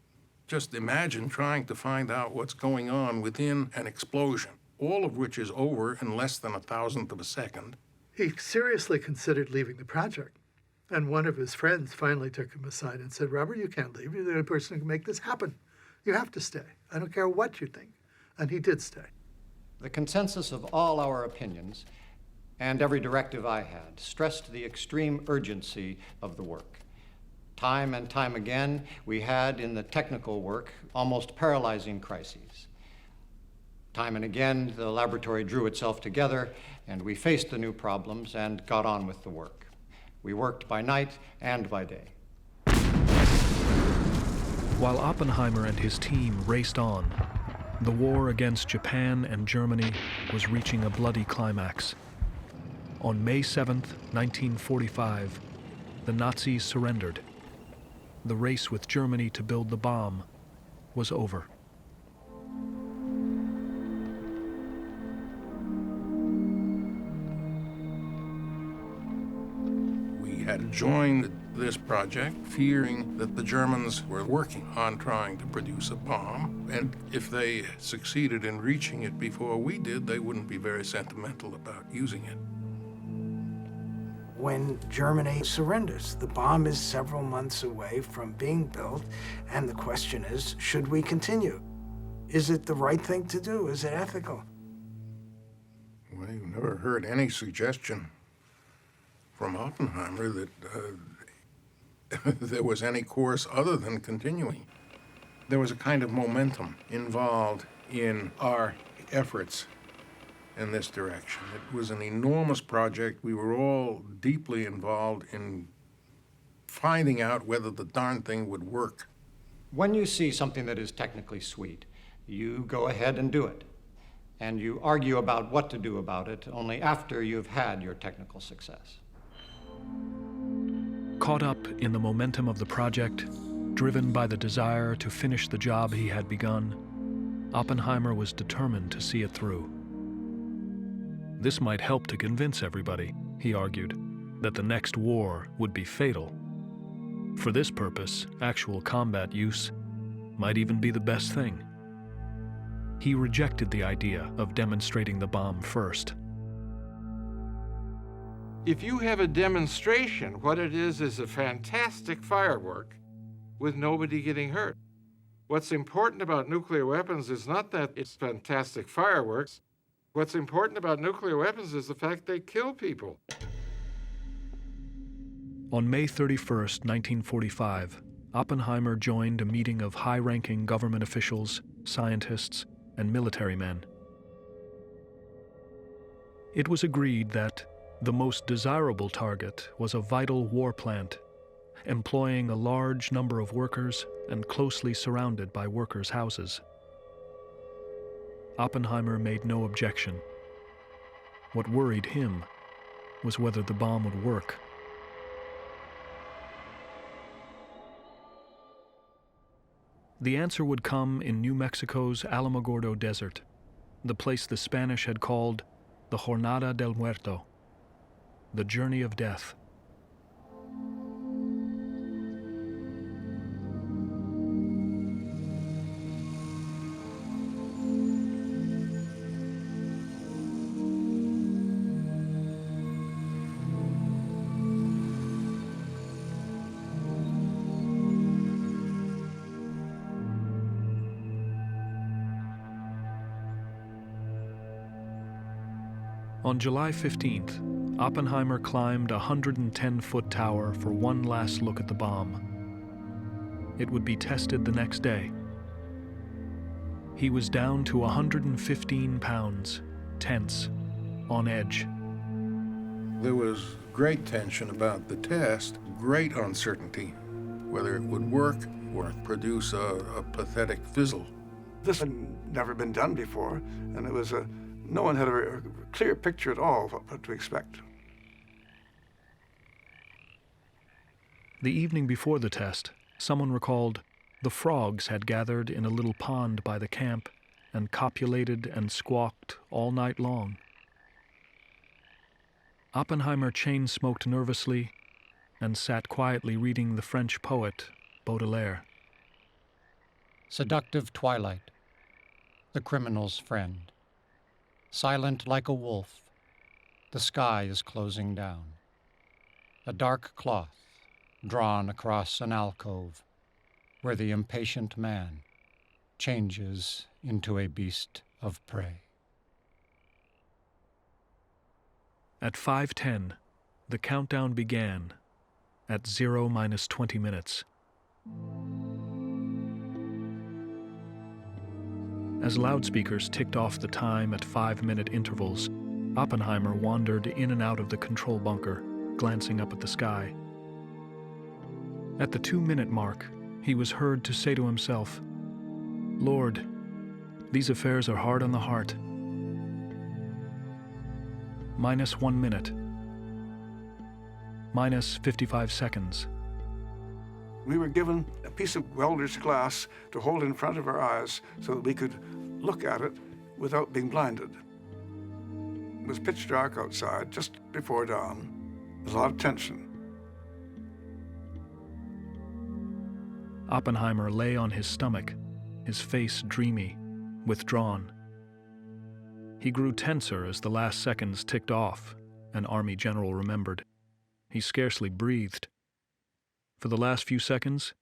Just imagine trying to find out what's going on within an explosion, all of which is over in less than 1,000th of a second. He seriously considered leaving the project. And one of his friends finally took him aside and said, "Robert, you can't leave. You're the only person who can make this happen. You have to stay. I don't care what you think." And he did stay. The consensus of all our opinions and every directive I had stressed the extreme urgency of the work. Time and time again, we had in the technical work almost paralyzing crises. Time and again, the laboratory drew itself together and we faced the new problems and got on with the work. We worked by night and by day. While Oppenheimer and his team raced on, the war against Japan and Germany was reaching a bloody climax. On May 7th, 1945, the Nazis surrendered. The race with Germany to build the bomb was over. We had joined this project fearing that the Germans were working on trying to produce a bomb, and if they succeeded in reaching it before we did, they wouldn't be very sentimental about using it. When Germany surrenders, the bomb is several months away from being built, and the question is, should we continue? Is it the right thing to do? Is it ethical? We've never heard any suggestion from Oppenheimer that there was any course other than continuing. There was a kind of momentum involved in our efforts in this direction. It was an enormous project. We were all deeply involved in finding out whether the darn thing would work. When you see something that is technically sweet, you go ahead and do it. And you argue about what to do about it only after you've had your technical success. Caught up in the momentum of the project, driven by the desire to finish the job he had begun, Oppenheimer was determined to see it through. This might help to convince everybody, he argued, that the next war would be fatal. For this purpose, actual combat use might even be the best thing. He rejected the idea of demonstrating the bomb first. If you have a demonstration, what it is a fantastic firework with nobody getting hurt. What's important about nuclear weapons is not that it's fantastic fireworks. What's important about nuclear weapons is the fact they kill people. On May 31st, 1945, Oppenheimer joined a meeting of high-ranking government officials, scientists, and military men. It was agreed that the most desirable target was a vital war plant, employing a large number of workers and closely surrounded by workers' houses. Oppenheimer made no objection. What worried him was whether the bomb would work. The answer would come in New Mexico's Alamogordo Desert, the place the Spanish had called the Jornada del Muerto, the journey of death. On July 15th, Oppenheimer climbed a 110-foot tower for one last look at the bomb. It would be tested the next day. He was down to 115 pounds, tense, on edge. There was great tension about the test, great uncertainty whether it would work or produce a pathetic fizzle. This had never been done before, and it was no one had a clear picture at all of what to expect. The evening before the test, someone recalled the frogs had gathered in a little pond by the camp and copulated and squawked all night long. Oppenheimer chain-smoked nervously and sat quietly reading the French poet Baudelaire. Seductive twilight, the criminal's friend. Silent like a wolf, the sky is closing down. A dark cloth drawn across an alcove where the impatient man changes into a beast of prey. At 5:10, the countdown began at 0-20 minutes. As loudspeakers ticked off the time at 5-minute intervals, Oppenheimer wandered in and out of the control bunker, glancing up at the sky. At the 2-minute mark, he was heard to say to himself, "Lord, these affairs are hard on the heart." -1 minute. -55 seconds. We were given a piece of welder's glass to hold in front of our eyes so that we could look at it without being blinded. It was pitch dark outside, just before dawn. There was a lot of tension. Oppenheimer lay on his stomach, his face dreamy, withdrawn. He grew tenser as the last seconds ticked off, an Army general remembered. He scarcely breathed. For the last few seconds,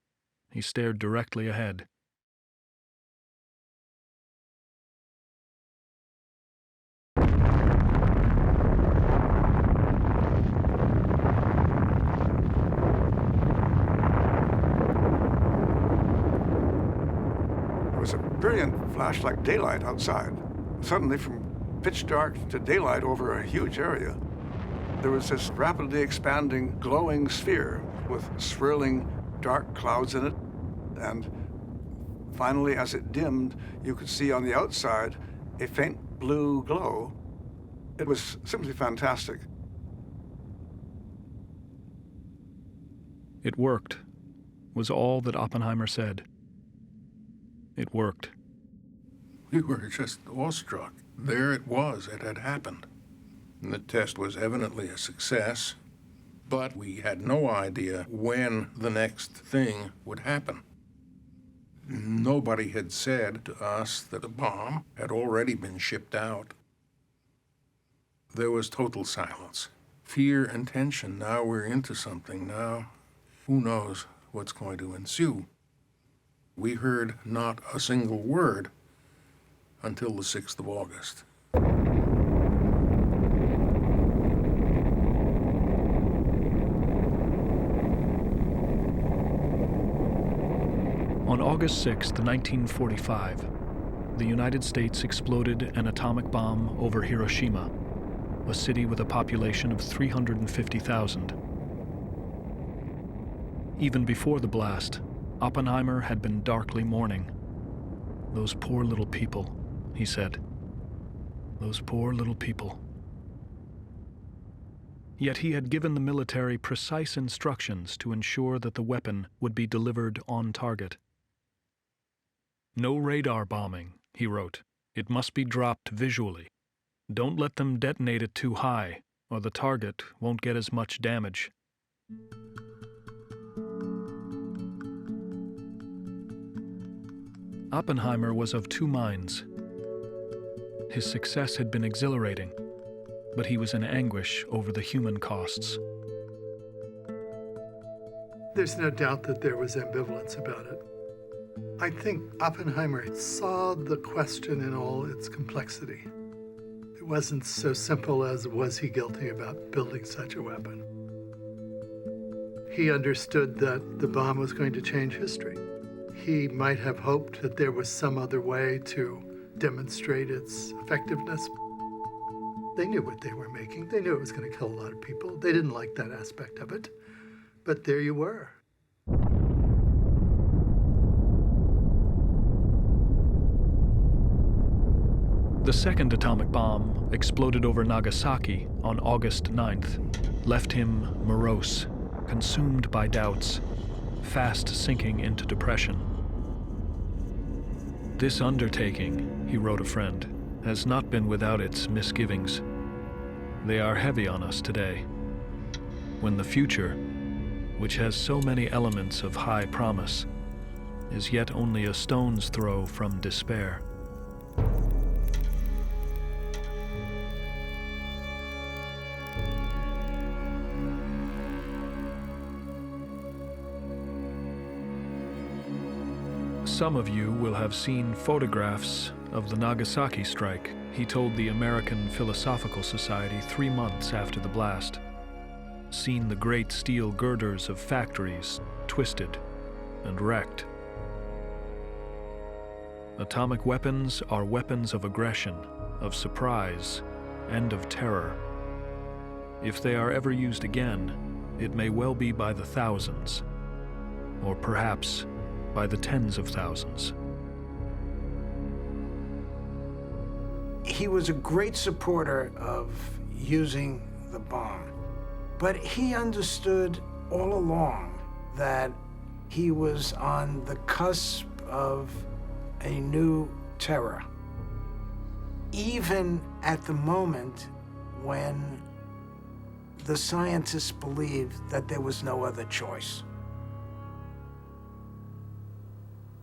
he stared directly ahead. There was a brilliant flash like daylight outside. Suddenly, from pitch dark to daylight over a huge area, there was this rapidly expanding, glowing sphere with swirling dark clouds in it. And finally, as it dimmed, you could see on the outside a faint blue glow. It was simply fantastic. It worked, was all that Oppenheimer said. It worked. We were just awestruck. There it was. It had happened. And the test was evidently a success, but we had no idea when the next thing would happen. Nobody had said to us that the bomb had already been shipped out. There was total silence. Fear and tension. Now we're into something. Now, who knows what's going to ensue? We heard not a single word until the 6th of August. On August 6, 1945, the United States exploded an atomic bomb over Hiroshima, a city with a population of 350,000. Even before the blast, Oppenheimer had been darkly mourning. "Those poor little people," he said. "Those poor little people." Yet he had given the military precise instructions to ensure that the weapon would be delivered on target. No radar bombing, he wrote. It must be dropped visually. Don't let them detonate it too high, or the target won't get as much damage. Oppenheimer was of two minds. His success had been exhilarating, but he was in anguish over the human costs. There's no doubt that there was ambivalence about it. I think Oppenheimer saw the question in all its complexity. It wasn't so simple as was he guilty about building such a weapon. He understood that the bomb was going to change history. He might have hoped that there was some other way to demonstrate its effectiveness. They knew what they were making. They knew it was going to kill a lot of people. They didn't like that aspect of it. But there you were. The second atomic bomb exploded over Nagasaki on August 9th, left him morose, consumed by doubts, fast sinking into depression. This undertaking, he wrote a friend, has not been without its misgivings. They are heavy on us today, when the future, which has so many elements of high promise, is yet only a stone's throw from despair. Some of you will have seen photographs of the Nagasaki strike, he told the American Philosophical Society 3 months after the blast. Seen the great steel girders of factories twisted and wrecked. Atomic weapons are weapons of aggression, of surprise, and of terror. If they are ever used again, it may well be by the thousands, or perhaps by the tens of thousands. He was a great supporter of using the bomb, but he understood all along that he was on the cusp of a new terror, even at the moment when the scientists believed that there was no other choice.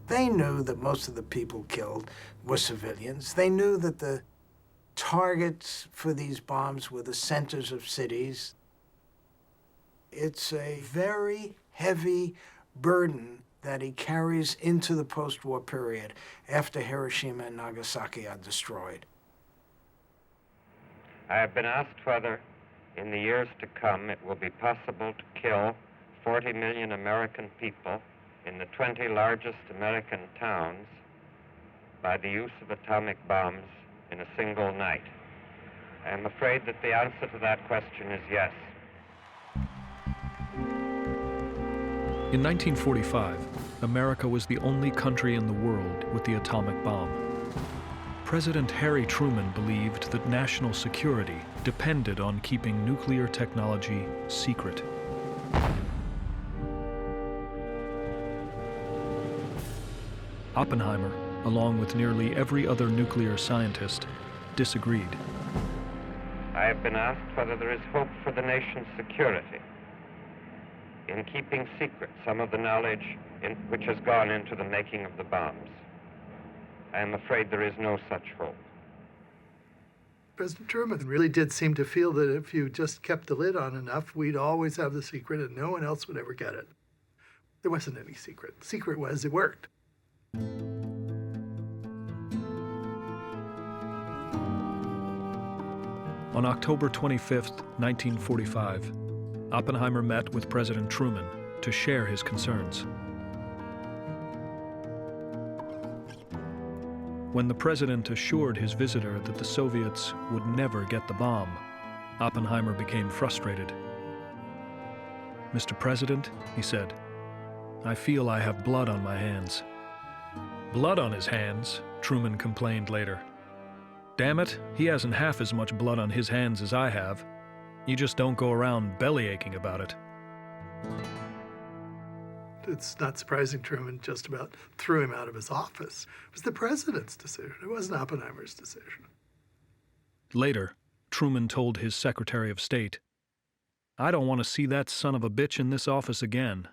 They knew that most of the people killed were civilians. They knew that the targets for these bombs were the centers of cities. It's a very heavy burden that he carries into the post-war period after Hiroshima and Nagasaki are destroyed. I have been asked whether, in the years to come, it will be possible to kill 40 million American people in the 20 largest American towns by the use of atomic bombs in a single night. I am afraid that the answer to that question is yes. In 1945, America was the only country in the world with the atomic bomb. President Harry Truman believed that national security depended on keeping nuclear technology secret. Oppenheimer, along with nearly every other nuclear scientist, disagreed. I have been asked whether there is hope for the nation's security in keeping secret some of the knowledge which has gone into the making of the bombs. I am afraid there is no such hope. President Truman really did seem to feel that if you just kept the lid on enough, we'd always have the secret and no one else would ever get it. There wasn't any secret. The secret was it worked. On October 25, 1945, Oppenheimer met with President Truman to share his concerns. When the president assured his visitor that the Soviets would never get the bomb, Oppenheimer became frustrated. "Mr. President," he said, "I feel I have blood on my hands." "Blood on his hands?" Truman complained later. "Damn it, he hasn't half as much blood on his hands as I have. You just don't go around belly aching about it." It's not surprising Truman just about threw him out of his office. It was the president's decision. It wasn't Oppenheimer's decision. Later, Truman told his Secretary of State, "I don't want to see that son of a bitch in this office again."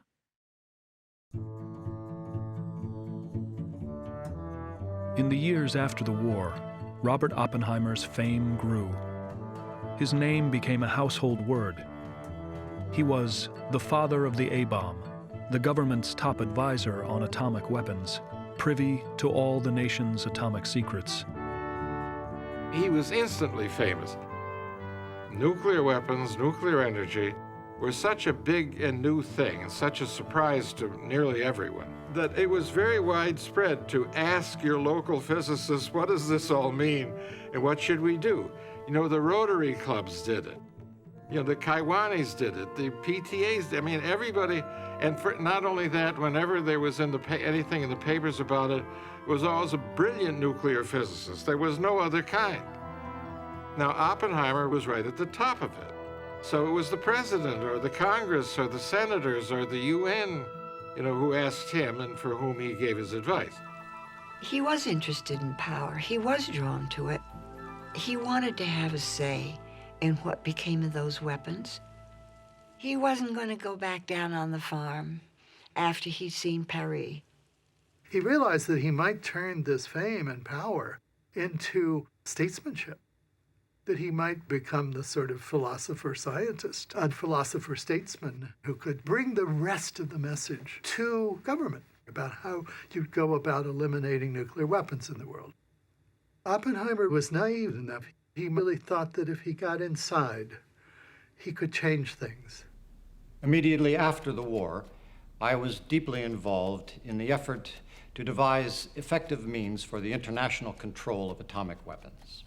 In the years after the war, Robert Oppenheimer's fame grew. His name became a household word. He was the father of the A-bomb, the government's top advisor on atomic weapons, privy to all the nation's atomic secrets. He was instantly famous. Nuclear weapons, nuclear energy were such a big and new thing and such a surprise to nearly everyone that it was very widespread to ask your local physicists, what does this all mean and what should we do? You know, the Rotary clubs did it. You know, the Kiwanis did it, the PTAs, I mean, everybody, and for not only that, whenever there was anything in the papers about it, it was always a brilliant nuclear physicist. There was no other kind. Now, Oppenheimer was right at the top of it. So it was the president or the Congress or the senators or the UN, you know, who asked him and for whom he gave his advice. He was interested in power. He was drawn to it. He wanted to have a say in what became of those weapons. He wasn't going to go back down on the farm after he'd seen Paris. He realized that he might turn this fame and power into statesmanship, that he might become the sort of philosopher-scientist, a philosopher-statesman who could bring the rest of the message to government about how you'd go about eliminating nuclear weapons in the world. Oppenheimer was naive enough. He really thought that if he got inside, he could change things. Immediately after the war, I was deeply involved in the effort to devise effective means for the international control of atomic weapons.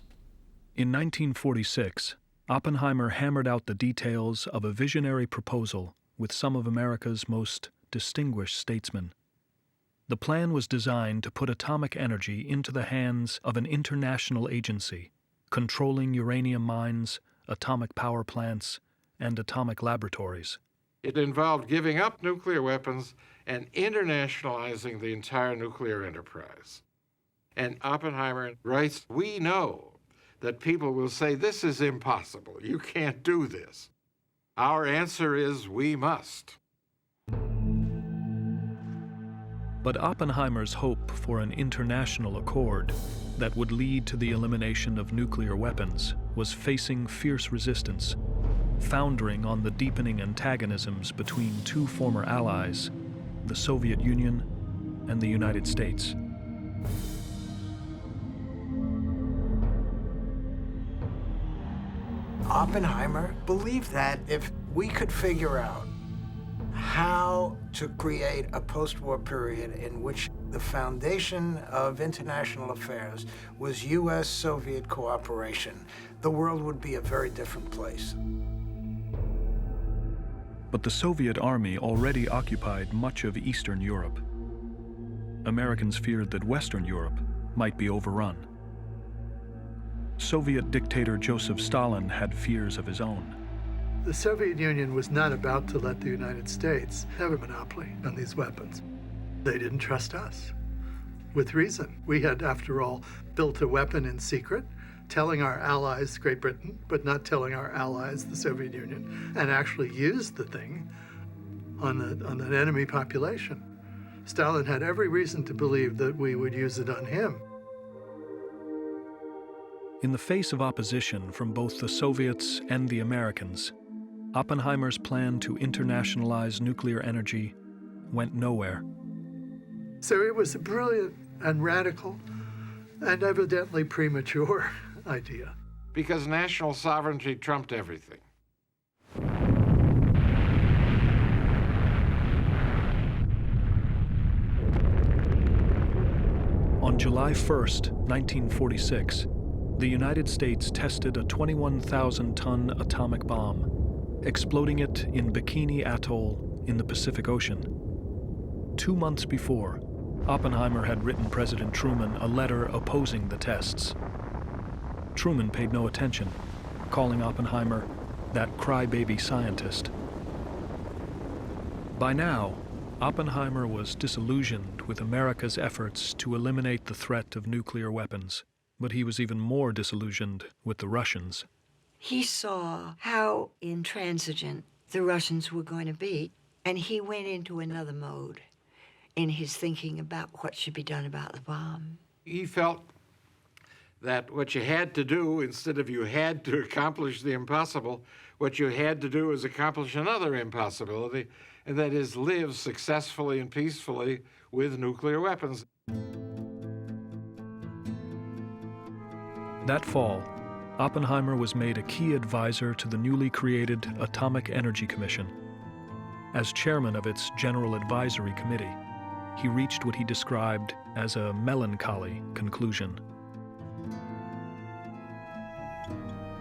In 1946, Oppenheimer hammered out the details of a visionary proposal with some of America's most distinguished statesmen. The plan was designed to put atomic energy into the hands of an international agency, controlling uranium mines, atomic power plants, and atomic laboratories. It involved giving up nuclear weapons and internationalizing the entire nuclear enterprise. And Oppenheimer writes, we know that people will say, this is impossible. You can't do this. Our answer is, we must. But Oppenheimer's hope for an international accord that would lead to the elimination of nuclear weapons was facing fierce resistance, foundering on the deepening antagonisms between two former allies, the Soviet Union and the United States. Oppenheimer believed that if we could figure out how to create a post-war period in which the foundation of international affairs was U.S.-Soviet cooperation, the world would be a very different place. But the Soviet army already occupied much of Eastern Europe. Americans feared that Western Europe might be overrun. Soviet dictator Joseph Stalin had fears of his own. The Soviet Union was not about to let the United States have a monopoly on these weapons. They didn't trust us, with reason. We had, after all, built a weapon in secret, telling our allies, Great Britain, but not telling our allies, the Soviet Union, and actually used the thing on an enemy population. Stalin had every reason to believe that we would use it on him. In the face of opposition from both the Soviets and the Americans, Oppenheimer's plan to internationalize nuclear energy went nowhere. So it was a brilliant and radical and evidently premature idea. Because national sovereignty trumped everything. On July 1st, 1946, the United States tested a 21,000-ton atomic bomb, exploding it in Bikini Atoll in the Pacific Ocean. 2 months before, Oppenheimer had written President Truman a letter opposing the tests. Truman paid no attention, calling Oppenheimer that crybaby scientist. By now, Oppenheimer was disillusioned with America's efforts to eliminate the threat of nuclear weapons, but he was even more disillusioned with the Russians. He saw how intransigent the Russians were going to be, and he went into another mode in his thinking about what should be done about the bomb. He felt that what you had to do, instead of you had to accomplish the impossible, what you had to do is accomplish another impossibility, and that is live successfully and peacefully with nuclear weapons. That fall, Oppenheimer was made a key advisor to the newly created Atomic Energy Commission. As chairman of its General Advisory Committee, he reached what he described as a melancholy conclusion.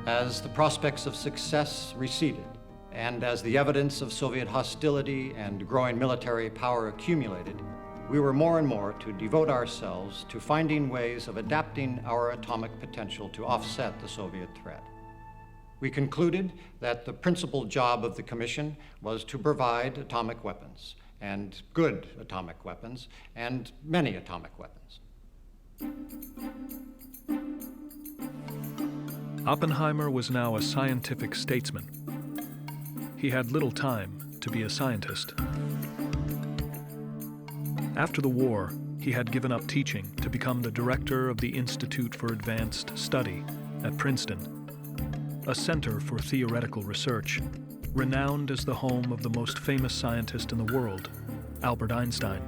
As the prospects of success receded, and as the evidence of Soviet hostility and growing military power accumulated, we were more and more to devote ourselves to finding ways of adapting our atomic potential to offset the Soviet threat. We concluded that the principal job of the Commission was to provide atomic weapons, and good atomic weapons, and many atomic weapons. Oppenheimer was now a scientific statesman. He had little time to be a scientist. After the war, he had given up teaching to become the director of the Institute for Advanced Study at Princeton, a center for theoretical research, renowned as the home of the most famous scientist in the world, Albert Einstein.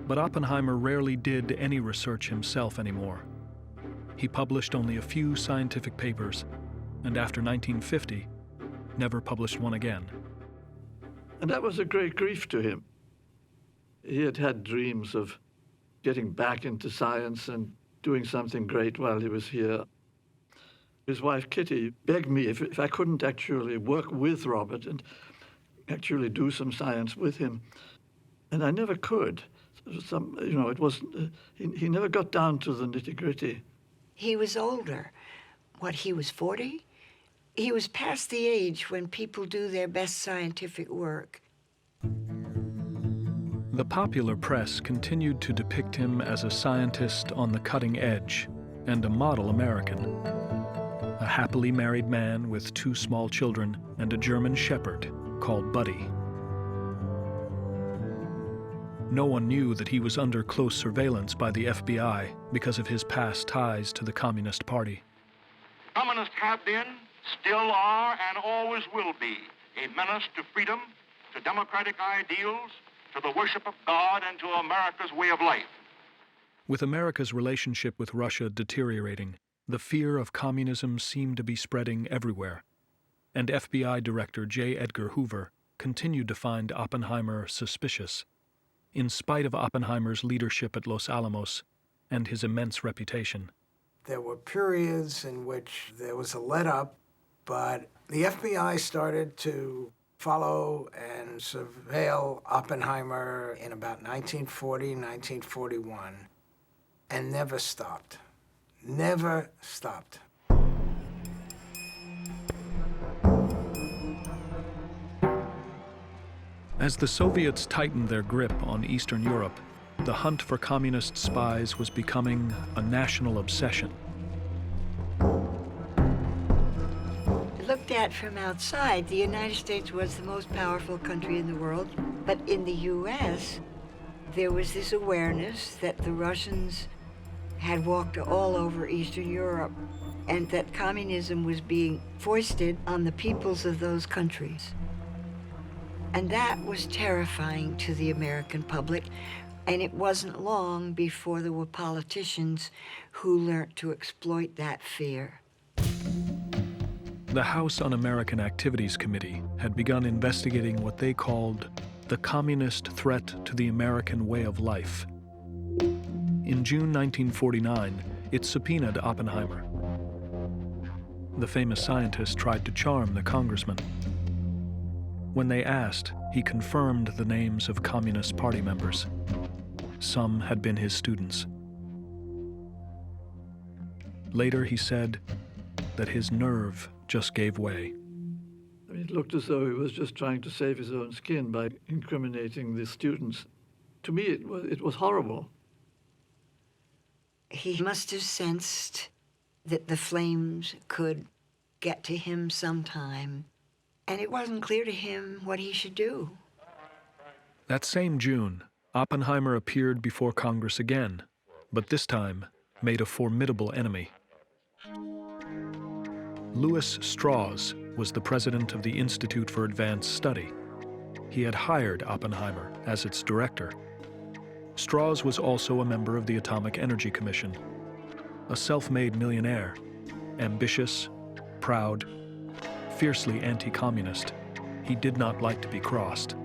But Oppenheimer rarely did any research himself anymore. He published only a few scientific papers, and after 1950, never published one again. And that was a great grief to him. He had had dreams of getting back into science and doing something great while he was here. His wife, Kitty, begged me if I couldn't actually work with Robert and actually do some science with him. And I never could. It wasn't, he never got down to the nitty-gritty. He was older. He was 40? He was past the age when people do their best scientific work. The popular press continued to depict him as a scientist on the cutting edge and a model American. A happily married man with 2 small children and a German shepherd called Buddy. No one knew that he was under close surveillance by the FBI because of his past ties to the Communist Party. Communists have been, still are, and always will be a menace to freedom, to democratic ideals, to the worship of God, and to America's way of life. With America's relationship with Russia deteriorating, the fear of communism seemed to be spreading everywhere, and FBI Director J. Edgar Hoover continued to find Oppenheimer suspicious, in spite of Oppenheimer's leadership at Los Alamos and his immense reputation. There were periods in which there was a let-up, but the FBI started to follow and surveil Oppenheimer in about 1940, 1941, and never stopped. Never stopped. As the Soviets tightened their grip on Eastern Europe, the hunt for communist spies was becoming a national obsession. Looked at from outside, the United States was the most powerful country in the world. But in the U.S., there was this awareness that the Russians had walked all over Eastern Europe and that communism was being foisted on the peoples of those countries. And that was terrifying to the American public. And it wasn't long before there were politicians who learned to exploit that fear. The House Un-American Activities Committee had begun investigating what they called the communist threat to the American way of life. In June 1949, it subpoenaed Oppenheimer. The famous scientist tried to charm the congressman. When they asked, he confirmed the names of Communist Party members. Some had been his students. Later, he said that his nerve just gave way. It looked as though he was just trying to save his own skin by incriminating the students. To me, it was horrible. He must have sensed that the flames could get to him sometime, and it wasn't clear to him what he should do. That same June, Oppenheimer appeared before Congress again, but this time made a formidable enemy. Lewis Strauss was the president of the Institute for Advanced Study. He had hired Oppenheimer as its director. Strauss was also a member of the Atomic Energy Commission, a self-made millionaire, ambitious, proud, fiercely anti-communist. He did not like to be crossed.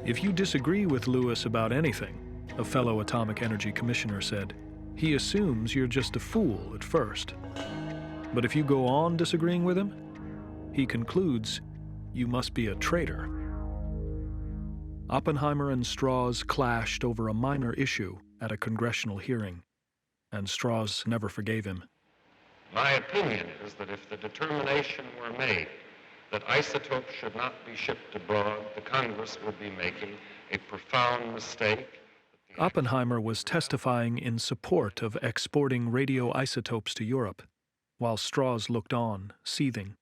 If you disagree with Lewis about anything, a fellow Atomic Energy Commissioner said, he assumes you're just a fool at first. But if you go on disagreeing with him, he concludes you must be a traitor. Oppenheimer and Strauss clashed over a minor issue at a congressional hearing, and Strauss never forgave him. My opinion is that if the determination were made that isotopes should not be shipped abroad, the Congress would be making a profound mistake. Oppenheimer was testifying in support of exporting radioisotopes to Europe, while Strauss looked on, seething.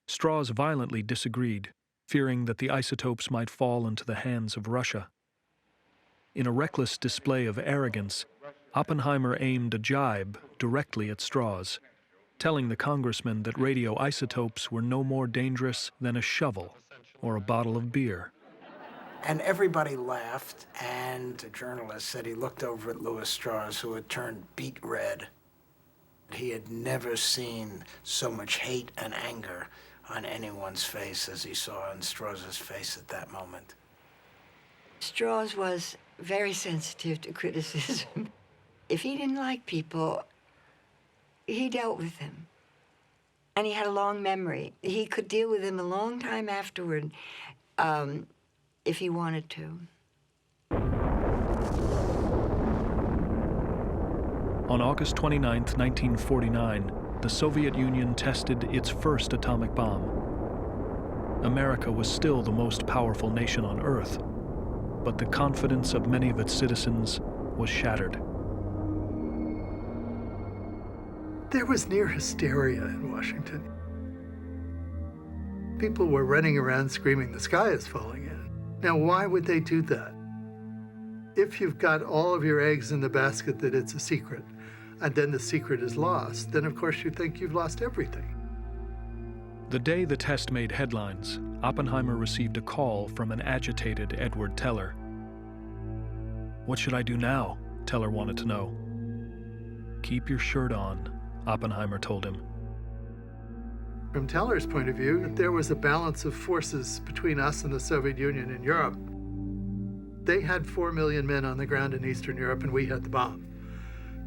Strauss violently disagreed, fearing that the isotopes might fall into the hands of Russia. In a reckless display of arrogance, Oppenheimer aimed a jibe directly at Strauss, telling the congressman that radioisotopes were no more dangerous than a shovel or a bottle of beer. And everybody laughed, and a journalist said he looked over at Lewis Strauss, who had turned beet red. He had never seen so much hate and anger on anyone's face as he saw on Strauss's face at that moment. Strauss was very sensitive to criticism. If he didn't like people, he dealt with them. And he had a long memory. He could deal with them a long time afterward if he wanted to. On August 29, 1949, the Soviet Union tested its first atomic bomb. America was still the most powerful nation on Earth, but the confidence of many of its citizens was shattered. There was near hysteria in Washington. People were running around screaming, "The sky is falling in." Now, why would they do that? If you've got all of your eggs in the basket that it's a secret, and then the secret is lost, then of course you think you've lost everything. The day the test made headlines, Oppenheimer received a call from an agitated Edward Teller. "What should I do now?" Teller wanted to know. "Keep your shirt on," Oppenheimer told him. From Teller's point of view, there was a balance of forces between us and the Soviet Union in Europe. They had 4 million men on the ground in Eastern Europe, and we had the bomb.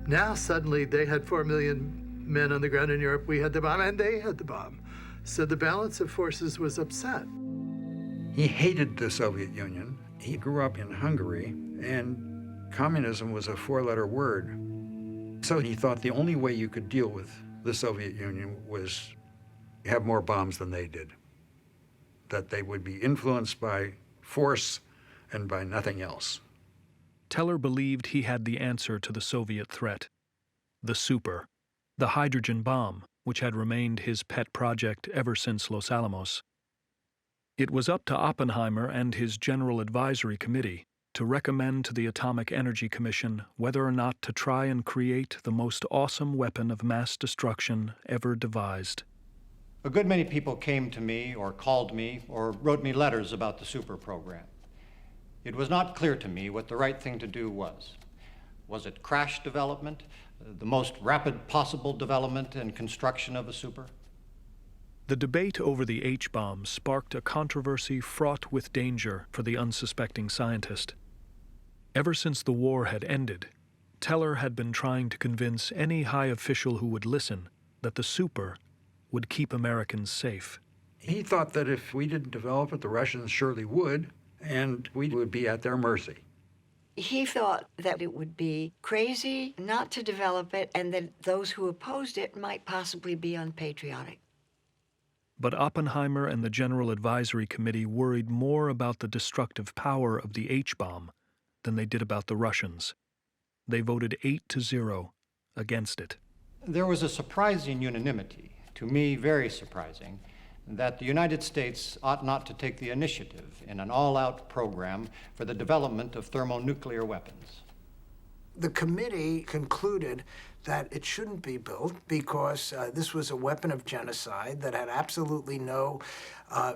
Now suddenly they had 4 million men on the ground in Europe, we had the bomb, and they had the bomb. So the balance of forces was upset. He hated the Soviet Union. He grew up in Hungary, and communism was a 4-letter word. So he thought the only way you could deal with the Soviet Union was have more bombs than they did, that they would be influenced by force and by nothing else. Teller believed he had the answer to the Soviet threat, the super, the hydrogen bomb, which had remained his pet project ever since Los Alamos. It was up to Oppenheimer and his General Advisory Committee to recommend to the Atomic Energy Commission whether or not to try and create the most awesome weapon of mass destruction ever devised. A good many people came to me or called me or wrote me letters about the super program. It was not clear to me what the right thing to do was. Was it crash development, the most rapid possible development and construction of a super? The debate over the H-bomb sparked a controversy fraught with danger for the unsuspecting scientist. Ever since the war had ended, Teller had been trying to convince any high official who would listen that the super would keep Americans safe. He thought that if we didn't develop it, the Russians surely would, and we would be at their mercy. He thought that it would be crazy not to develop it, and that those who opposed it might possibly be unpatriotic. But Oppenheimer and the General Advisory Committee worried more about the destructive power of the H-bomb than they did about the Russians. They voted 8-0 against it. There was a surprising unanimity, to me very surprising, that the United States ought not to take the initiative in an all-out program for the development of thermonuclear weapons. The committee concluded that it shouldn't be built because this was a weapon of genocide that had absolutely no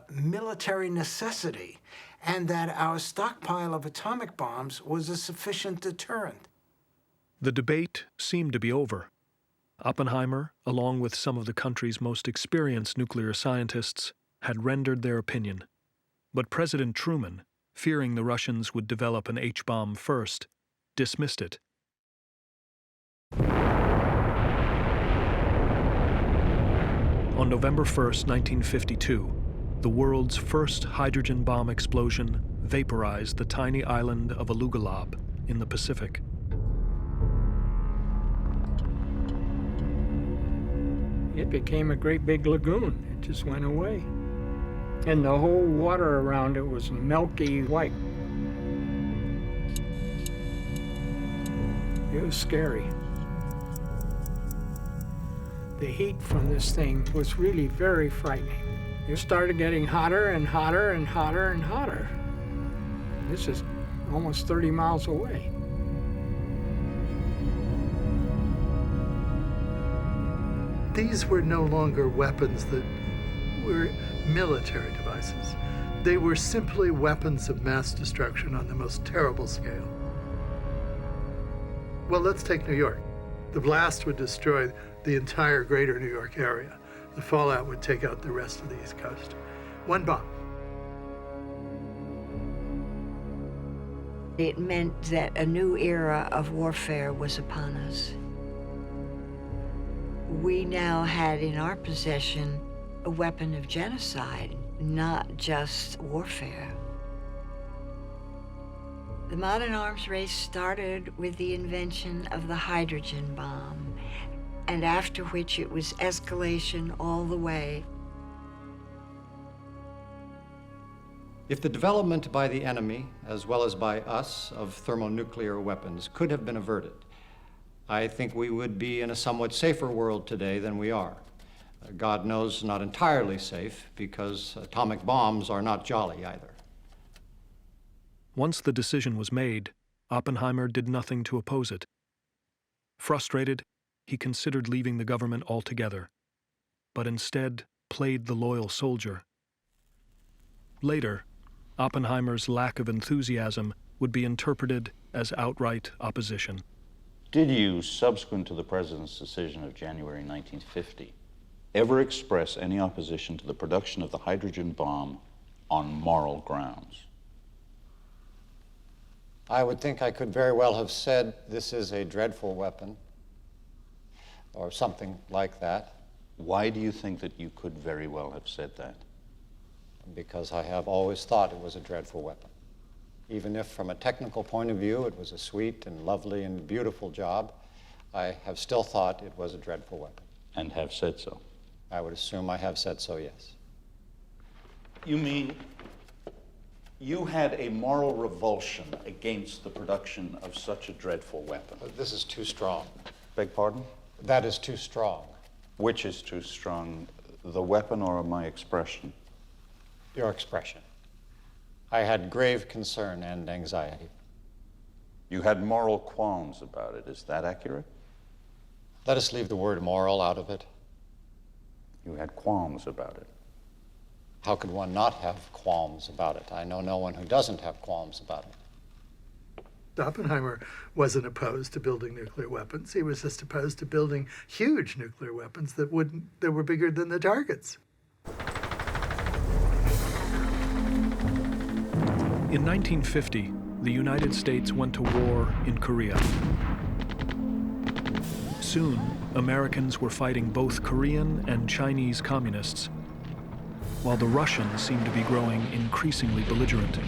military necessity, and that our stockpile of atomic bombs was a sufficient deterrent. The debate seemed to be over. Oppenheimer, along with some of the country's most experienced nuclear scientists, had rendered their opinion. But President Truman, fearing the Russians would develop an H-bomb first, dismissed it. On November 1st, 1952, the world's first hydrogen bomb explosion vaporized the tiny island of Alugalab in the Pacific. It became a great big lagoon. It just went away. And the whole water around it was milky white. It was scary. The heat from this thing was really very frightening. It started getting hotter and hotter and hotter and hotter. This is almost 30 miles away. These were no longer weapons that were military devices. They were simply weapons of mass destruction on the most terrible scale. Well, let's take New York. The blast would destroy the entire greater New York area. The fallout would take out the rest of the East Coast. One bomb. It meant that a new era of warfare was upon us. We now had in our possession a weapon of genocide, not just warfare. The modern arms race started with the invention of the hydrogen bomb, and after which it was escalation all the way. If the development by the enemy, as well as by us, of thermonuclear weapons could have been averted, I think we would be in a somewhat safer world today than we are. God knows, not entirely safe, because atomic bombs are not jolly either. Once the decision was made, Oppenheimer did nothing to oppose it. Frustrated, he considered leaving the government altogether, but instead played the loyal soldier. Later, Oppenheimer's lack of enthusiasm would be interpreted as outright opposition. Did you, subsequent to the President's decision of January 1950, ever express any opposition to the production of the hydrogen bomb on moral grounds? I would think I could very well have said this is a dreadful weapon, or something like that. Why do you think that you could very well have said that? Because I have always thought it was a dreadful weapon. Even if from a technical point of view it was a sweet and lovely and beautiful job, I have still thought it was a dreadful weapon. And have said so? I would assume I have said so, yes. You mean you had a moral revulsion against the production of such a dreadful weapon? This is too strong. Beg pardon? That is too strong. Which is too strong, the weapon or my expression? Your expression. I had grave concern and anxiety. You had moral qualms about it, is that accurate? Let us leave the word moral out of it. You had qualms about it. How could one not have qualms about it? I know no one who doesn't have qualms about it. Oppenheimer wasn't opposed to building nuclear weapons. He was just opposed to building huge nuclear weapons that were bigger than the targets. In 1950, the United States went to war in Korea. Soon, Americans were fighting both Korean and Chinese communists, while the Russians seemed to be growing increasingly belligerent.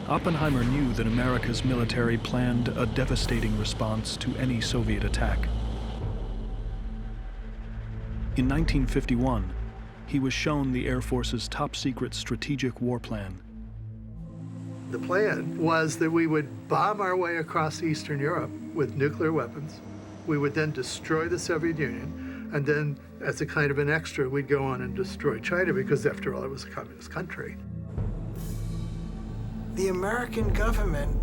Oppenheimer knew that America's military planned a devastating response to any Soviet attack. In 1951, he was shown the Air Force's top-secret strategic war plan. The plan was that we would bomb our way across Eastern Europe with nuclear weapons. We would then destroy the Soviet Union, and then, as a kind of an extra, we'd go on and destroy China, because after all, it was a communist country. The American government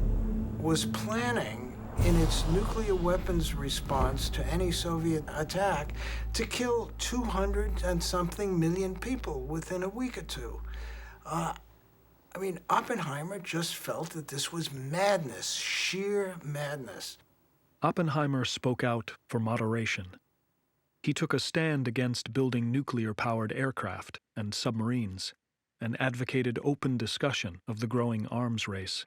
was planning in its nuclear weapons response to any Soviet attack to kill 200 and something million people within a week or two. I mean, Oppenheimer just felt that this was madness, sheer madness. Oppenheimer spoke out for moderation. He took a stand against building nuclear-powered aircraft and submarines, and advocated open discussion of the growing arms race.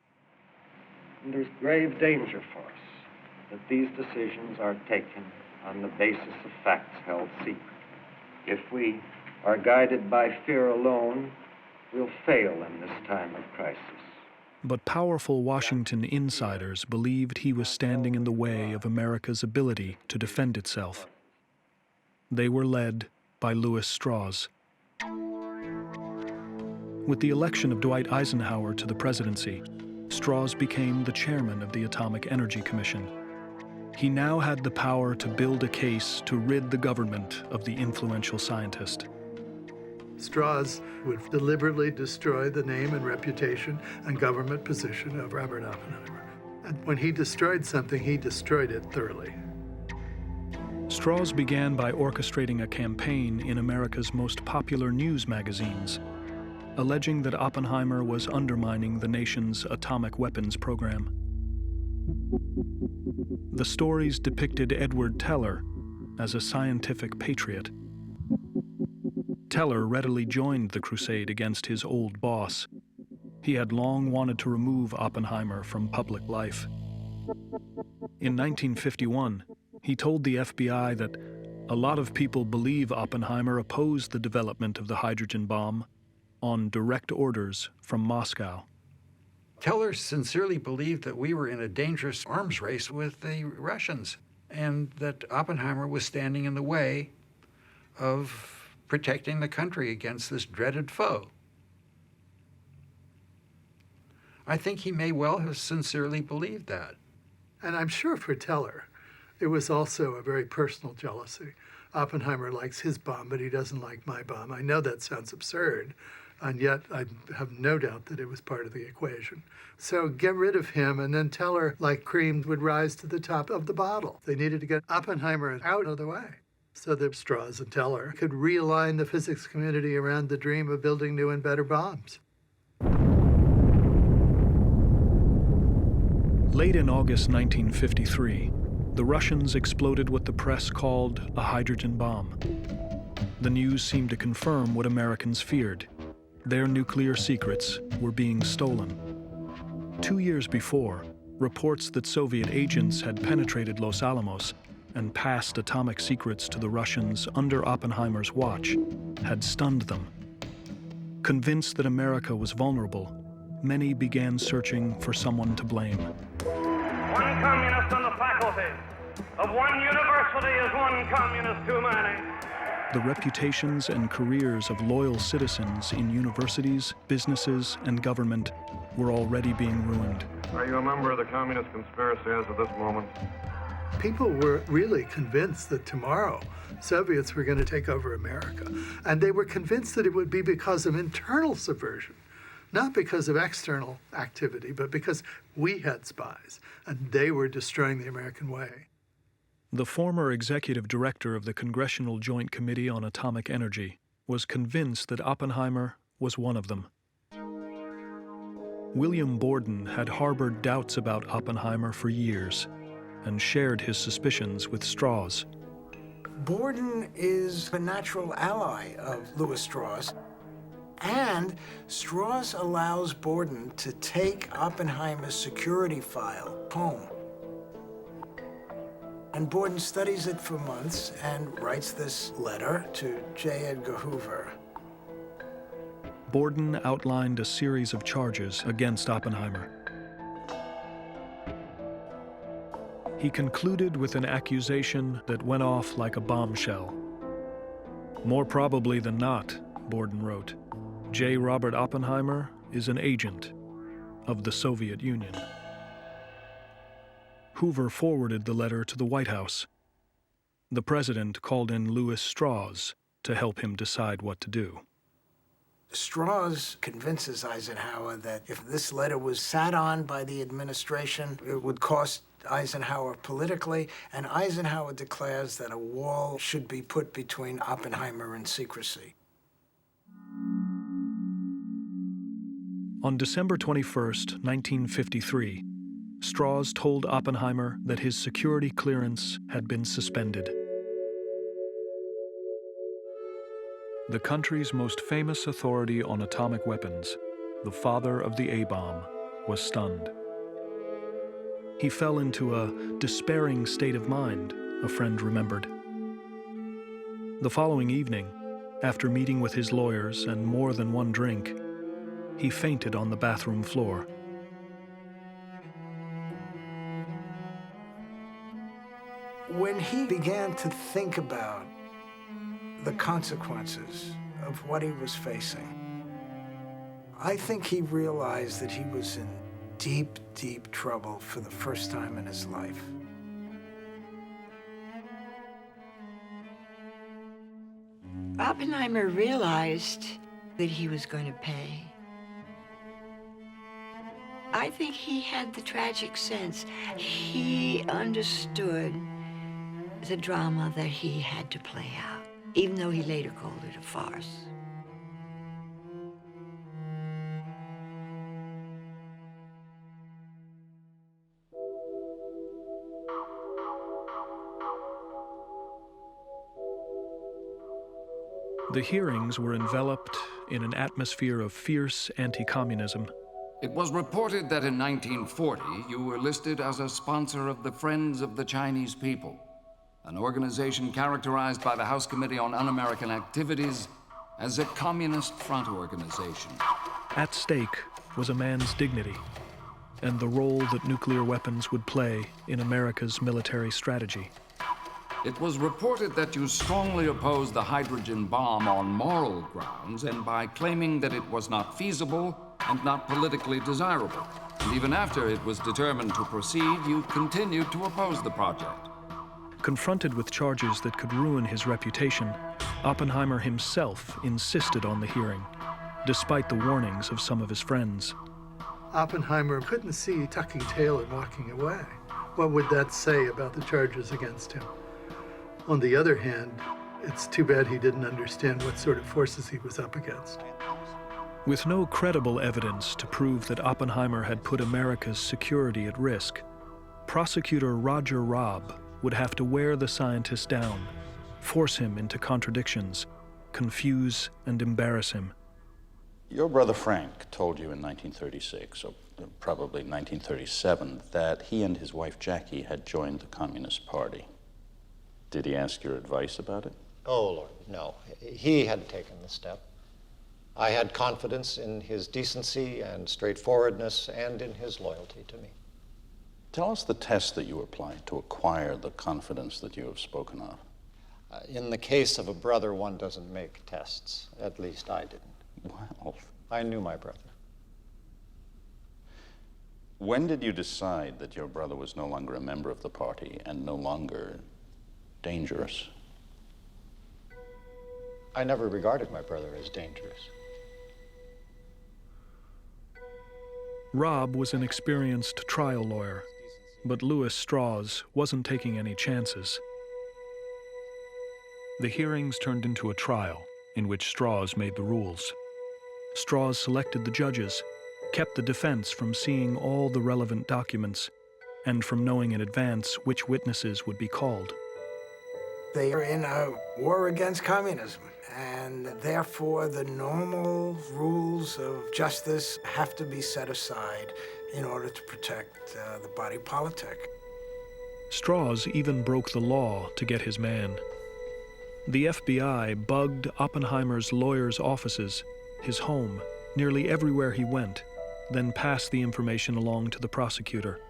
And there's grave danger for us that these decisions are taken on the basis of facts held secret. If we are guided by fear alone, we'll fail in this time of crisis. But powerful Washington insiders believed he was standing in the way of America's ability to defend itself. They were led by Lewis Strauss. With the election of Dwight Eisenhower to the presidency, Strauss became the chairman of the Atomic Energy Commission. He now had the power to build a case to rid the government of the influential scientist. Strauss would deliberately destroy the name and reputation and government position of Robert Oppenheimer. And when he destroyed something, he destroyed it thoroughly. Strauss began by orchestrating a campaign in America's most popular news magazines, alleging that Oppenheimer was undermining the nation's atomic weapons program. The stories depicted Edward Teller as a scientific patriot. Teller readily joined the crusade against his old boss. He had long wanted to remove Oppenheimer from public life. In 1951, he told the FBI that a lot of people believe Oppenheimer opposed the development of the hydrogen bomb on direct orders from Moscow. Teller sincerely believed that we were in a dangerous arms race with the Russians, and that Oppenheimer was standing in the way of protecting the country against this dreaded foe. I think he may well have sincerely believed that. And I'm sure for Teller, it was also a very personal jealousy. Oppenheimer likes his bomb, but he doesn't like my bomb. I know that sounds absurd, and yet I have no doubt that it was part of the equation. So get rid of him, and then Teller, like cream, would rise to the top of the bottle. They needed to get Oppenheimer out of the way so that Strauss and Teller could realign the physics community around the dream of building new and better bombs. Late in August 1953, the Russians exploded what the press called a hydrogen bomb. The news seemed to confirm what Americans feared. Their nuclear secrets were being stolen. 2 years before, reports that Soviet agents had penetrated Los Alamos and passed atomic secrets to the Russians under Oppenheimer's watch had stunned them. Convinced that America was vulnerable, many began searching for someone to blame. One communist on the faculty of one university is one communist too many. The reputations and careers of loyal citizens in universities, businesses, and government were already being ruined. Are you a member of the communist conspiracy as of this moment? People were really convinced that tomorrow Soviets were going to take over America. And they were convinced that it would be because of internal subversion, not because of external activity, but because we had spies and they were destroying the American way. The former executive director of the Congressional Joint Committee on Atomic Energy was convinced that Oppenheimer was one of them. William Borden had harbored doubts about Oppenheimer for years and shared his suspicions with Strauss. Borden is a natural ally of Lewis Strauss, and Strauss allows Borden to take Oppenheimer's security file home. And Borden studies it for months and writes this letter to J. Edgar Hoover. Borden outlined a series of charges against Oppenheimer. He concluded with an accusation that went off like a bombshell. More probably than not, Borden wrote, J. Robert Oppenheimer is an agent of the Soviet Union. Hoover forwarded the letter to the White House. The president called in Louis Strauss to help him decide what to do. Strauss convinces Eisenhower that if this letter was sat on by the administration, it would cost Eisenhower politically, and Eisenhower declares that a wall should be put between Oppenheimer and secrecy. On December 21st, 1953, Strauss told Oppenheimer that his security clearance had been suspended. The country's most famous authority on atomic weapons, the father of the A-bomb, was stunned. He fell into a despairing state of mind, a friend remembered. The following evening, after meeting with his lawyers and more than one drink, he fainted on the bathroom floor. When he began to think about the consequences of what he was facing, I think he realized that he was in deep, deep trouble for the first time in his life. Oppenheimer realized that he was going to pay. I think he had the tragic sense. He understood the drama that he had to play out, even though he later called it a farce. The hearings were enveloped in an atmosphere of fierce anti-communism. It was reported that in 1940 you were listed as a sponsor of the Friends of the Chinese People, an organization characterized by the House Committee on Un-American Activities as a communist front organization. At stake was a man's dignity and the role that nuclear weapons would play in America's military strategy. It was reported that you strongly opposed the hydrogen bomb on moral grounds and by claiming that it was not feasible and not politically desirable. And even after it was determined to proceed, you continued to oppose the project. Confronted with charges that could ruin his reputation, Oppenheimer himself insisted on the hearing, despite the warnings of some of his friends. Oppenheimer couldn't see tucking tail and walking away. What would that say about the charges against him? On the other hand, it's too bad he didn't understand what sort of forces he was up against. With no credible evidence to prove that Oppenheimer had put America's security at risk, prosecutor Roger Robb would have to wear the scientist down, force him into contradictions, confuse and embarrass him. Your brother Frank told you in 1936, or probably 1937, that he and his wife Jackie had joined the Communist Party. Did he ask your advice about it? Oh, Lord, no. He had taken the step. I had confidence in his decency and straightforwardness and in his loyalty to me. Tell us the test that you applied to acquire the confidence that you have spoken of. In the case of a brother, one doesn't make tests. At least I didn't. Well, I knew my brother. When did you decide that your brother was no longer a member of the party and no longer dangerous? I never regarded my brother as dangerous. Robb was an experienced trial lawyer, but Louis Strauss wasn't taking any chances. The hearings turned into a trial in which Strauss made the rules. Strauss selected the judges, kept the defense from seeing all the relevant documents, and from knowing in advance which witnesses would be called. They are in a war against communism, and therefore the normal rules of justice have to be set aside in order to protect the body politic. Strauss even broke the law to get his man. The FBI bugged Oppenheimer's lawyers' offices, his home, nearly everywhere he went, then passed the information along to the prosecutor.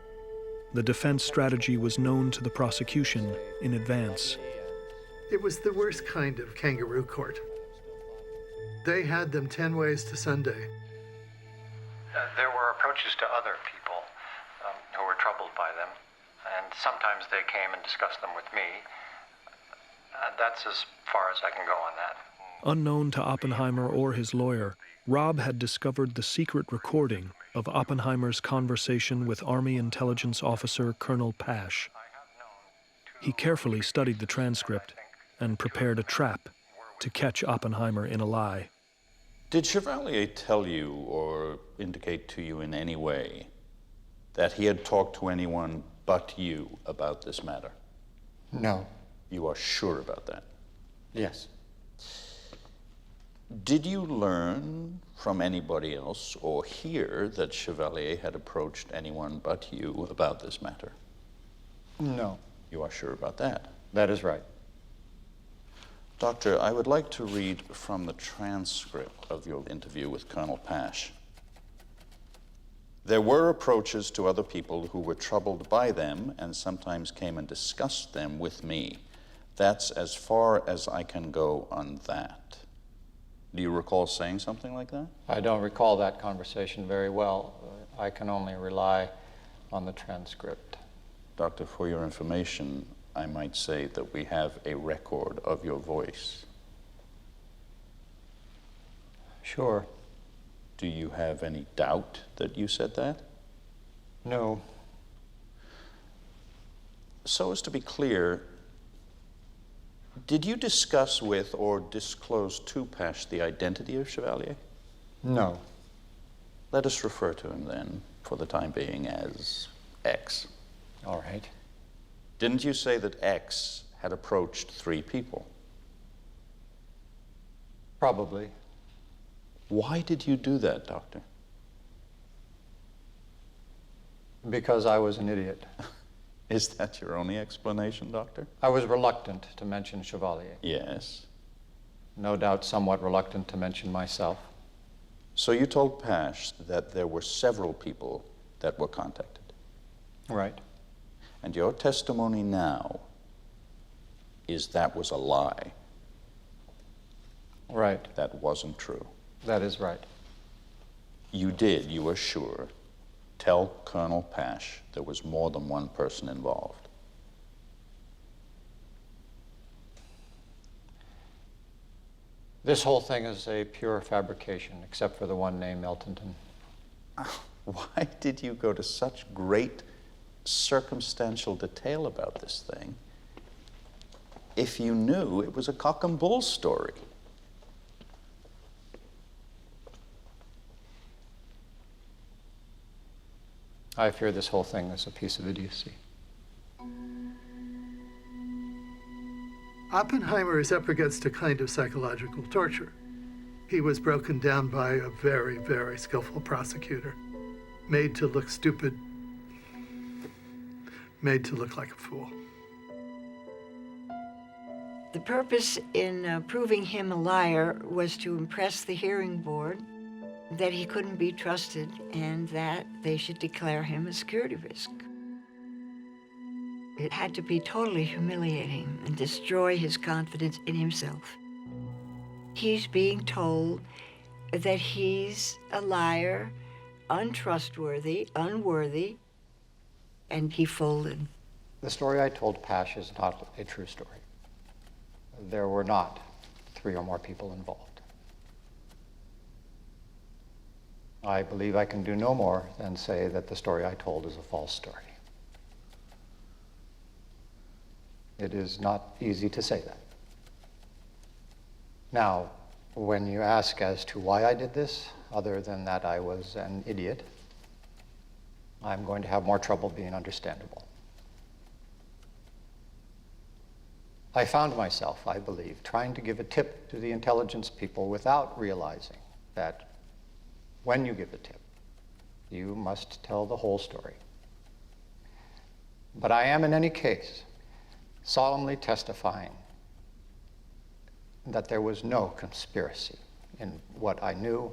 The defense strategy was known to the prosecution in advance. It was the worst kind of kangaroo court. They had them 10 ways to Sunday. There were approaches to other people who were troubled by them, and sometimes they came and discussed them with me. That's as far as I can go on that. Unknown to Oppenheimer or his lawyer, Rob had discovered the secret recording of Oppenheimer's conversation with Army Intelligence Officer Colonel Pash. He carefully studied the transcript and prepared a trap to catch Oppenheimer in a lie. Did Chevalier tell you or indicate to you in any way that he had talked to anyone but you about this matter? No. You are sure about that? Yes. Did you learn from anybody else or hear that Chevalier had approached anyone but you about this matter? No. You are sure about that? That is right. Doctor, I would like to read from the transcript of your interview with Colonel Pash. There were approaches to other people who were troubled by them and sometimes came and discussed them with me. That's as far as I can go on that. Do you recall saying something like that? I don't recall that conversation very well. I can only rely on the transcript. Doctor, for your information, I might say that we have a record of your voice. Sure. Do you have any doubt that you said that? No. So as to be clear, did you discuss with or disclose to Pash the identity of Chevalier? No. Let us refer to him then, for the time being, as X. All right. Didn't you say that X had approached 3 people? Probably. Why did you do that, Doctor? Because I was an idiot. Is that your only explanation, Doctor? I was reluctant to mention Chevalier. Yes. No doubt somewhat reluctant to mention myself. So you told Pash that there were several people that were contacted? Right. And your testimony now is that was a lie? Right. That wasn't true? That is right. You did, you were sure, tell Colonel Pash there was more than one person involved? This whole thing is a pure fabrication, except for the one named Eltonton. Why did you go to such great circumstantial detail about this thing if you knew it was a cock and bull story? I fear this whole thing is a piece of idiocy. Oppenheimer is up against a kind of psychological torture. He was broken down by a very, very skillful prosecutor, made to look stupid, made to look like a fool. The purpose in proving him a liar was to impress the hearing board that he couldn't be trusted and that they should declare him a security risk. It had to be totally humiliating and destroy his confidence in himself. He's being told that he's a liar, untrustworthy, unworthy, and he folded. The story I told Pash is not a true story. There were not 3 or more people involved. I believe I can do no more than say that the story I told is a false story. It is not easy to say that. Now, when you ask as to why I did this, other than that I was an idiot, I'm going to have more trouble being understandable. I found myself, I believe, trying to give a tip to the intelligence people without realizing that when you give a tip, you must tell the whole story. But I am, in any case, solemnly testifying that there was no conspiracy in what I knew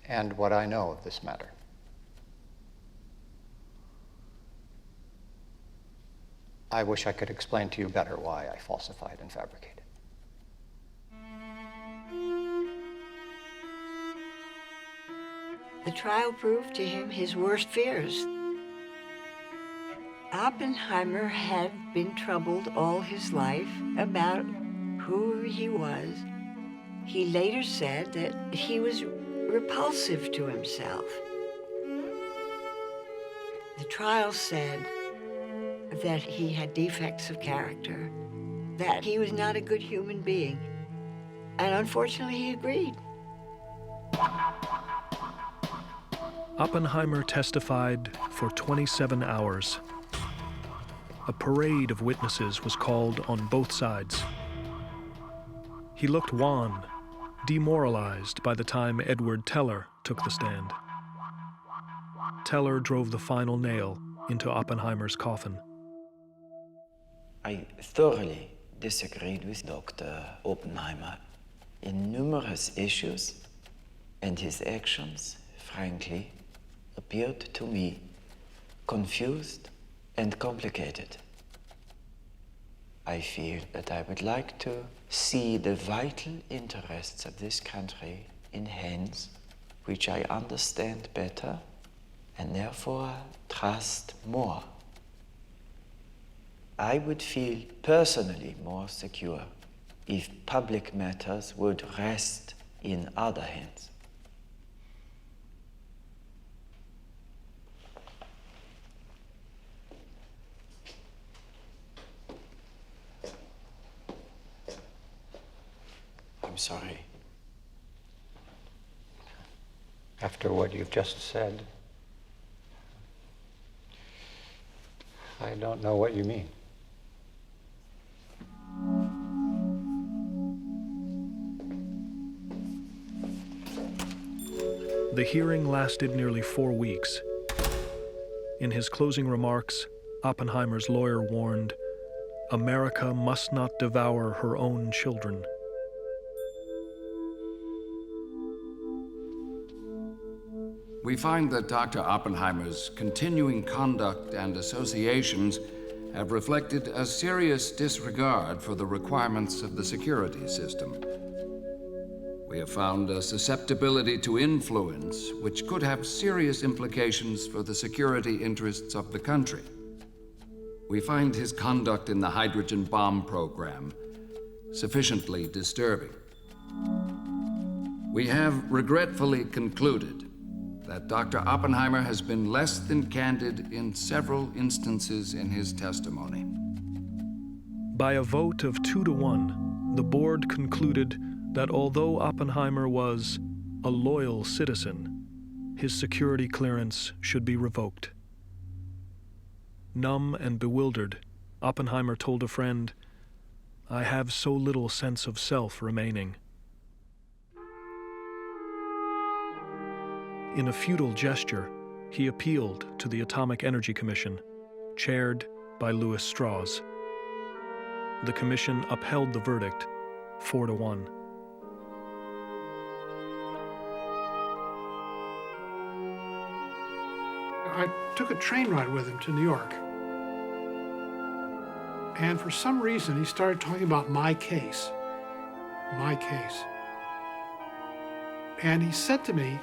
and what I know of this matter. I wish I could explain to you better why I falsified and fabricated. The trial proved to him his worst fears. Oppenheimer had been troubled all his life about who he was. He later said that he was repulsive to himself. The trial said that he had defects of character, that he was not a good human being, and unfortunately he agreed. Oppenheimer testified for 27 hours. A parade of witnesses was called on both sides. He looked wan, demoralized by the time Edward Teller took the stand. Teller drove the final nail into Oppenheimer's coffin. I thoroughly disagreed with Dr. Oppenheimer in numerous issues, and his actions, frankly, appeared to me confused and complicated. I feel that I would like to see the vital interests of this country in hands which I understand better and therefore trust more. I would feel personally more secure if public matters would rest in other hands. I'm sorry. After what you've just said, I don't know what you mean. The hearing lasted nearly 4 weeks. In his closing remarks, Oppenheimer's lawyer warned, "America must not devour her own children." We find that Dr. Oppenheimer's continuing conduct and associations have reflected a serious disregard for the requirements of the security system. We have found a susceptibility to influence which could have serious implications for the security interests of the country. We find his conduct in the hydrogen bomb program sufficiently disturbing. We have regretfully concluded that Dr. Oppenheimer has been less than candid in several instances in his testimony. By a vote of 2-1, the board concluded that although Oppenheimer was a loyal citizen, his security clearance should be revoked. Numb and bewildered, Oppenheimer told a friend, "I have so little sense of self remaining." In a futile gesture, he appealed to the Atomic Energy Commission, chaired by Lewis Strauss. The commission upheld the verdict, 4-1. I took a train ride with him to New York. And for some reason, he started talking about my case. My case. And he said to me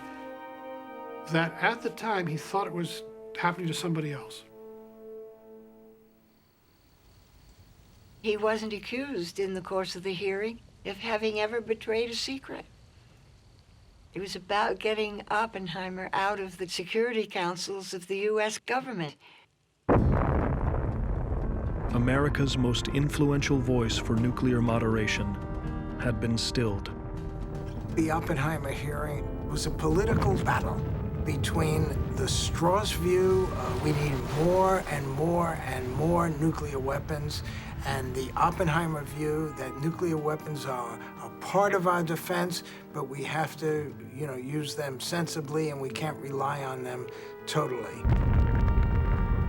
that at the time he thought it was happening to somebody else. He wasn't accused in the course of the hearing of having ever betrayed a secret. It was about getting Oppenheimer out of the security councils of the U.S. government. America's most influential voice for nuclear moderation had been stilled. The Oppenheimer hearing was a political battle between the Strauss view, we need more and more and more nuclear weapons, and the Oppenheimer view that nuclear weapons are a part of our defense, but we have to, use them sensibly and we can't rely on them totally.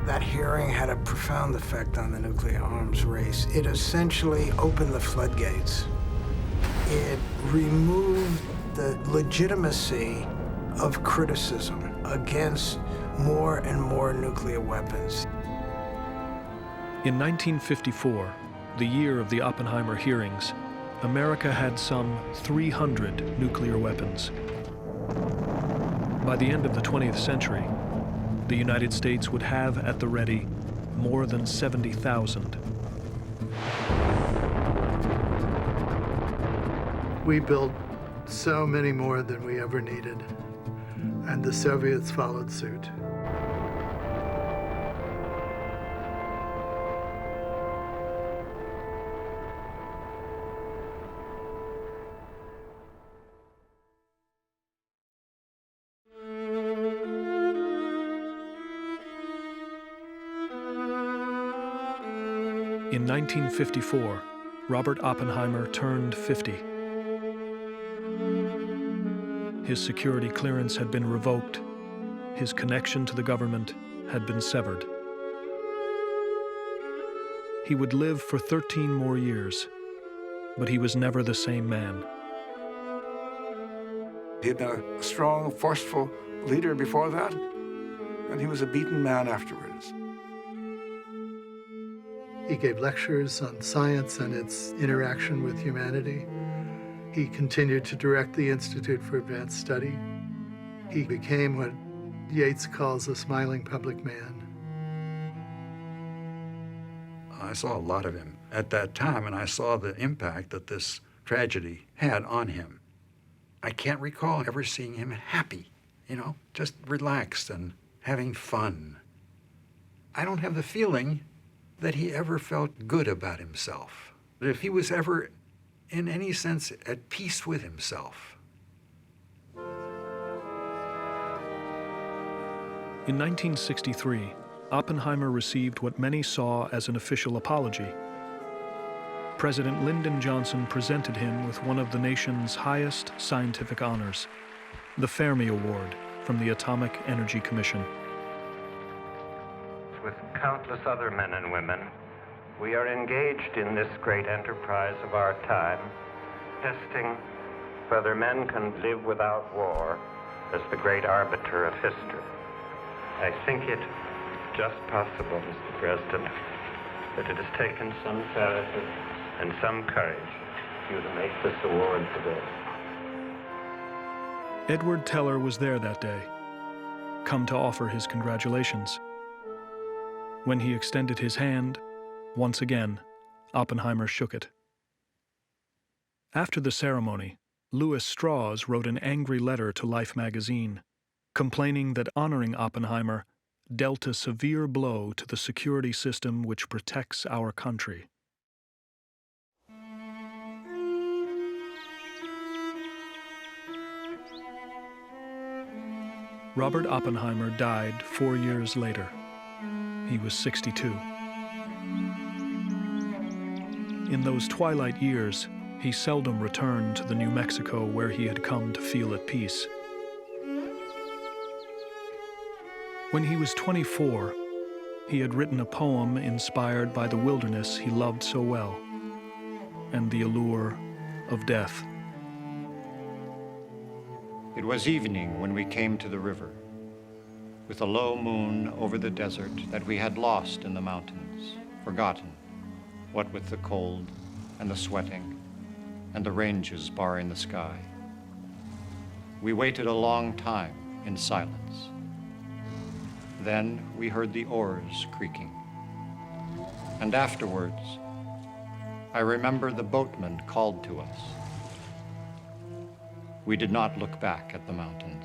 That hearing had a profound effect on the nuclear arms race. It essentially opened the floodgates. It removed the legitimacy of criticism against more and more nuclear weapons. In 1954, the year of the Oppenheimer hearings, America had some 300 nuclear weapons. By the end of the 20th century, the United States would have at the ready more than 70,000. We built so many more than we ever needed, and the Soviets followed suit. In 1954, Robert Oppenheimer turned 50. His security clearance had been revoked. His connection to the government had been severed. He would live for 13 more years, but he was never the same man. He had been a strong, forceful leader before that, and he was a beaten man afterwards. He gave lectures on science and its interaction with humanity. He continued to direct the Institute for Advanced Study. He became what Yeats calls a smiling public man. I saw a lot of him at that time, and I saw the impact that this tragedy had on him. I can't recall ever seeing him happy, just relaxed and having fun. I don't have the feeling that he ever felt good about himself, that if he was ever, in any sense, at peace with himself. In 1963, Oppenheimer received what many saw as an official apology. President Lyndon Johnson presented him with one of the nation's highest scientific honors, the Fermi Award from the Atomic Energy Commission. With countless other men and women, we are engaged in this great enterprise of our time, testing whether men can live without war as the great arbiter of history. I think it just possible, Mr. President, that it has taken some charity and some courage for you to make this award today. Edward Teller was there that day, come to offer his congratulations. When he extended his hand, once again, Oppenheimer shook it. After the ceremony, Lewis Strauss wrote an angry letter to Life magazine, complaining that honoring Oppenheimer dealt a severe blow to the security system which protects our country. Robert Oppenheimer died 4 years later. He was 62. In those twilight years, he seldom returned to the New Mexico where he had come to feel at peace. When he was 24, he had written a poem inspired by the wilderness he loved so well and the allure of death. It was evening when we came to the river, with a low moon over the desert that we had lost in the mountains, forgotten, what with the cold and the sweating and the ranges barring the sky. We waited a long time in silence. Then we heard the oars creaking. And afterwards, I remember the boatman called to us. We did not look back at the mountains.